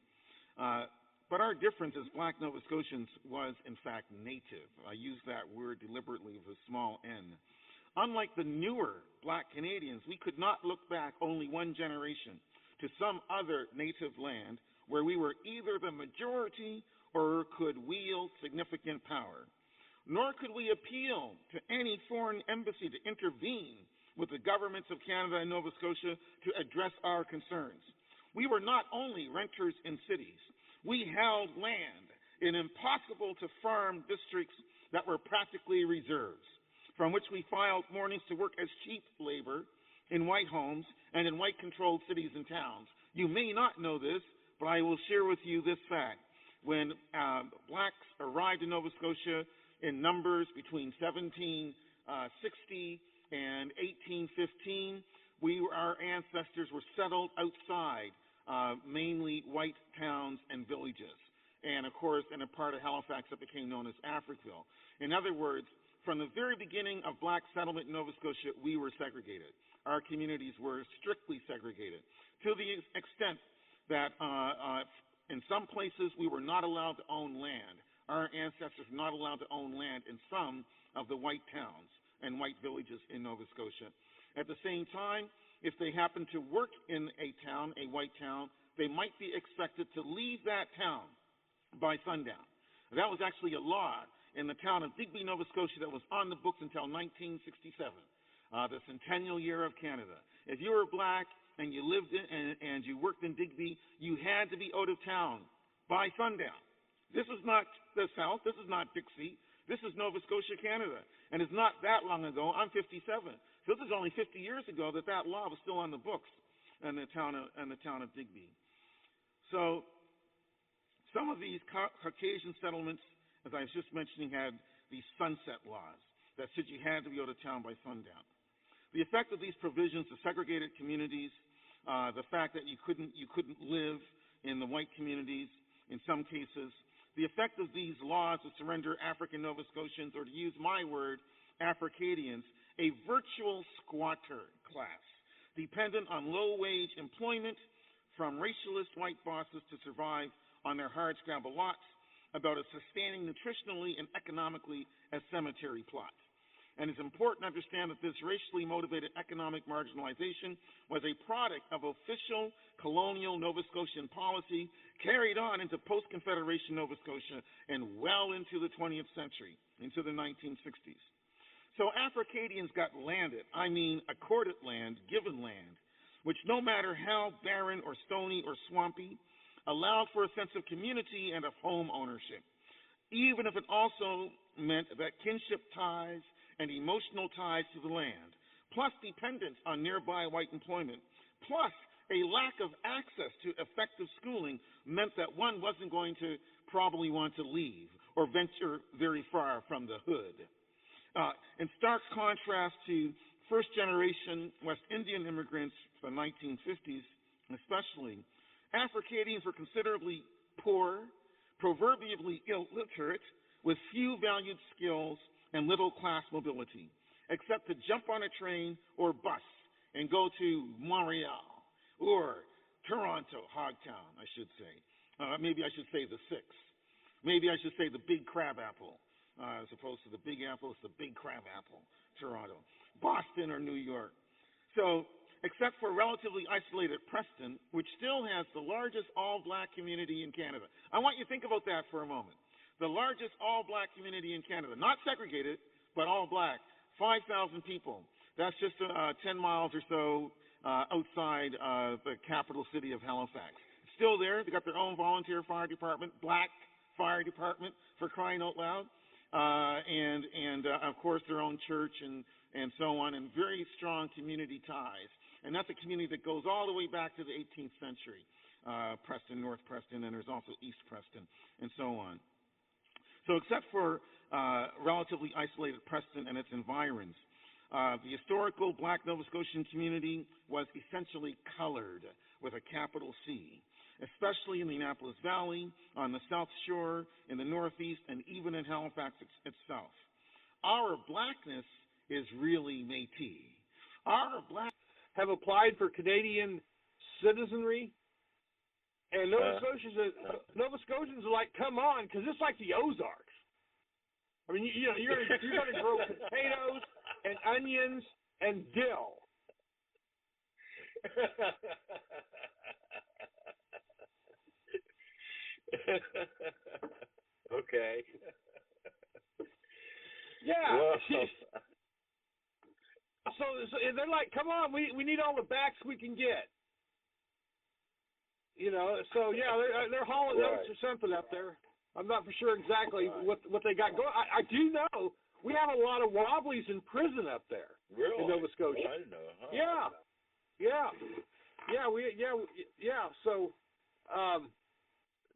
Speaker 14: But our difference as black Nova Scotians was, in fact, native. I use that word deliberately with a small n. Unlike the newer black Canadians, we could not look back only one generation to some other native land where we were either the majority or could wield significant power. Nor could we appeal to any foreign embassy to intervene with the governments of Canada and Nova Scotia to address our concerns. We were not only renters in cities, we held land in impossible to farm districts that were practically reserves, from which we filed mornings to work as cheap labor in white homes and in white-controlled cities and towns. You may not know this, but I will share with you this fact. When blacks arrived in Nova Scotia in numbers between 1760 and 1815, our ancestors were settled outside mainly white towns and villages, and of course in a part of Halifax that became known as Africville. In other words, from the very beginning of black settlement in Nova Scotia, we were segregated. Our communities were strictly segregated, to the extent that in some places we were not allowed to own land. Our ancestors were not allowed to own land in some of the white towns and white villages in Nova Scotia. At the same time, if they happened to work in a town, a white town, they might be expected to leave that town by sundown. That was actually a law in the town of Digby, Nova Scotia, that was on the books until 1967, the centennial year of Canada. If you were black and you lived in and you worked in Digby, you had to be out of town by sundown. This is not the South. This is not Dixie. This is Nova Scotia, Canada. And it's not that long ago. I'm 57. So this is only 50 years ago that law was still on the books in the town of Digby. So Some of these Caucasian settlements, as I was just mentioning, had these sunset laws that said you had to be out of town by sundown. The effect of these provisions to segregated communities, the fact that you couldn't live in the white communities in some cases, the effect of these laws was to render African Nova Scotians, or to use my word, Africadians, a virtual squatter class, dependent on low-wage employment from racialist white bosses to survive on their hard-scrabble lots, about as sustaining nutritionally and economically as cemetery plots. And it's important to understand that this racially motivated economic marginalization was a product of official colonial Nova Scotian policy carried on into post-Confederation Nova Scotia and well into the 20th century, into the 1960s. So Africadians got landed, accorded land, given land, which no matter how barren or stony or swampy, allowed for a sense of community and of home ownership, even if it also meant that kinship ties and emotional ties to the land, plus dependence on nearby white employment, plus a lack of access to effective schooling meant that one wasn't going to probably want to leave or venture very far from the hood. In stark contrast to first-generation West Indian immigrants from the 1950s, especially, Africadians were considerably poor, proverbially illiterate, with few valued skills and little class mobility, except to jump on a train or bus and go to Montreal or Toronto, Hogtown, I should say. Maybe I should say the Six. Maybe I should say the Big Crab Apple, as opposed to the Big Apple. It's the Big Crab Apple, Toronto, Boston, or New York. So, except for relatively isolated Preston, which still has the largest all-black community in Canada. I want you to think about that for a moment. The largest all-black community in Canada, not segregated, but all-black, 5,000 people. That's just 10 miles or so outside the capital city of Halifax. It's still there. They got their own volunteer fire department, black fire department, for crying out loud, and of course their own church and so on, and very strong community ties. And that's a community that goes all the way back to the 18th century, Preston, North Preston, and there's also East Preston, and so on. So except for relatively isolated Preston and its environs, the historical black Nova Scotian community was essentially colored with a capital C, especially in the Annapolis Valley, on the South Shore, in the Northeast, and even in Halifax itself. Our blackness is really Métis. Our black
Speaker 2: have applied for Canadian citizenry. And Nova Scotians are like, come on, because it's like the Ozarks. I mean, you're going to grow potatoes and onions and dill.
Speaker 3: Okay.
Speaker 2: Yeah. So they're like, come on, we need all the backs we can get. So yeah, they're hauling notes or something up there. I'm not for sure exactly what they got going. I do know we have a lot of Wobblies in prison up there.
Speaker 3: Really?
Speaker 2: In Nova Scotia.
Speaker 3: I didn't know. Huh?
Speaker 2: Yeah.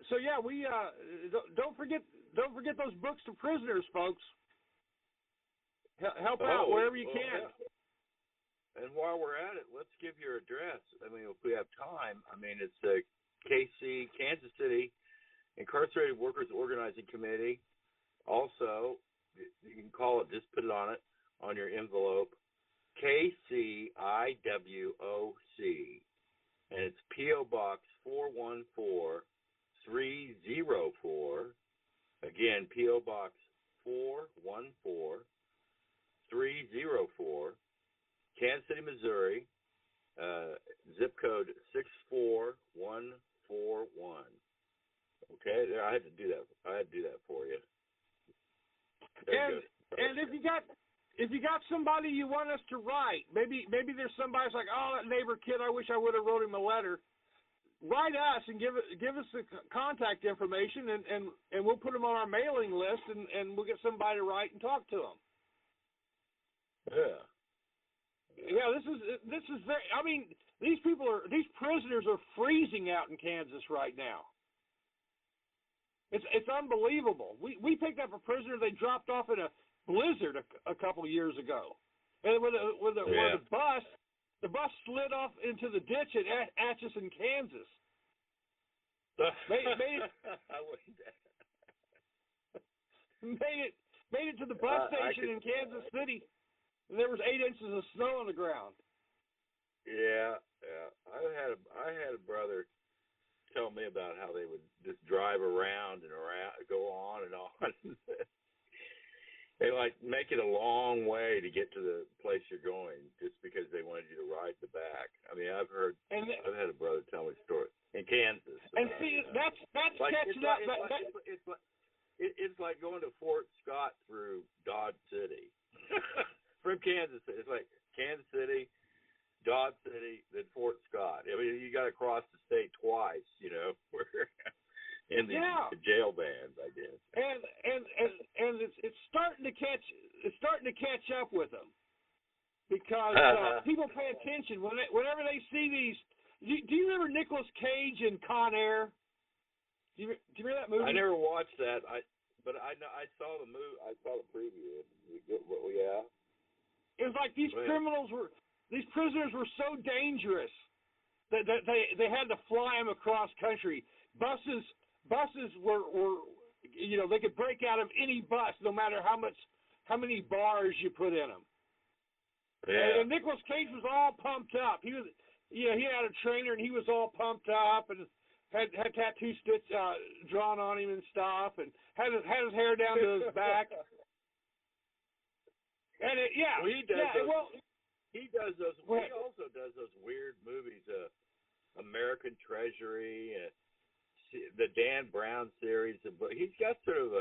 Speaker 2: So yeah, we don't forget those books to prisoners, folks. Help out wherever you can.
Speaker 3: Yeah. And while we're at it, let's give your address. I mean, if we have time. I mean, it's the KC, Kansas City Incarcerated Workers Organizing Committee. Also, you can call it, just put it on your envelope, KCIWOC. And it's P.O. Box 414304. Again, P.O. Box 414304. Kansas City, Missouri, zip code 64141. Okay, there, I had to do that for you.
Speaker 2: And if you got somebody you want us to write, maybe there's somebody that's like, oh, that neighbor kid, I wish I would have wrote him a letter. Write us and give us the contact information, and we'll put them on our mailing list, and we'll get somebody to write and talk to them.
Speaker 3: Yeah.
Speaker 2: Yeah, this is very. I mean, these prisoners are freezing out in Kansas right now. It's unbelievable. We picked up a prisoner they dropped off in a blizzard a couple of years ago, and when the bus slid off into the ditch at Atchison, Kansas. Made it to the bus station in Kansas City, and there was 8 inches of snow on the ground.
Speaker 3: Yeah. I had a brother tell me about how they would just drive around and go on and on. They make it a long way to get to the place you're going, just because they wanted you to ride the back. I mean, I've had a brother tell me a story in Kansas.
Speaker 2: And see, that's catching up.
Speaker 3: It's like going to Fort Scott through Dodge City from Kansas City. It's like Kansas City, Dodge City, then Fort Scott. I mean, you got to cross the state twice, in the jail bands, I guess.
Speaker 2: And it's starting to catch up with them, because people pay attention whenever they see these. Do you remember Nicolas Cage in Con Air? Do you remember that movie?
Speaker 3: I never watched that. But I know I saw the movie. I saw the preview. Yeah.
Speaker 2: It was like these prisoners were so dangerous that they had to fly them across country. Buses were they could break out of any bus no matter how many bars you put in them.
Speaker 3: Yeah.
Speaker 2: And Nicolas Cage was all pumped up. He had a trainer and he was all pumped up and had tattoo stitch drawn on him and stuff, and had his hair down to his back. And
Speaker 3: he does those. He also does those weird movies, American Treasury, the Dan Brown series. But he's got sort of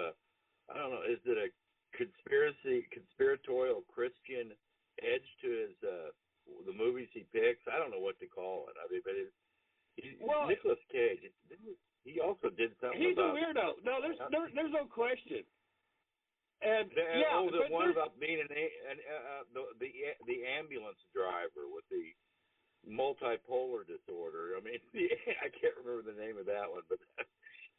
Speaker 3: I don't know, is it a conspiratorial Christian edge to his the movies he picks? I don't know what to call it. I mean, but Nicolas Cage. He also did something.
Speaker 2: He's a weirdo. No, there's no question. And
Speaker 3: the one about being the ambulance driver with the multipolar disorder. I mean, I can't remember the name of that one, but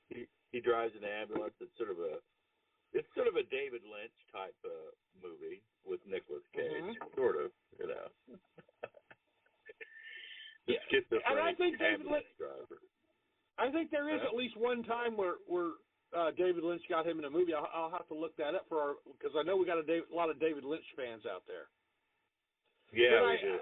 Speaker 3: he drives an ambulance. It's sort of a David Lynch type movie with Nicolas Cage, sort of,
Speaker 2: And I think David Lynch
Speaker 3: driver.
Speaker 2: I think there is at least one time where David Lynch got him in a movie. I'll have to look that up because I know we got a lot of David Lynch fans out there.
Speaker 3: Yeah, we do.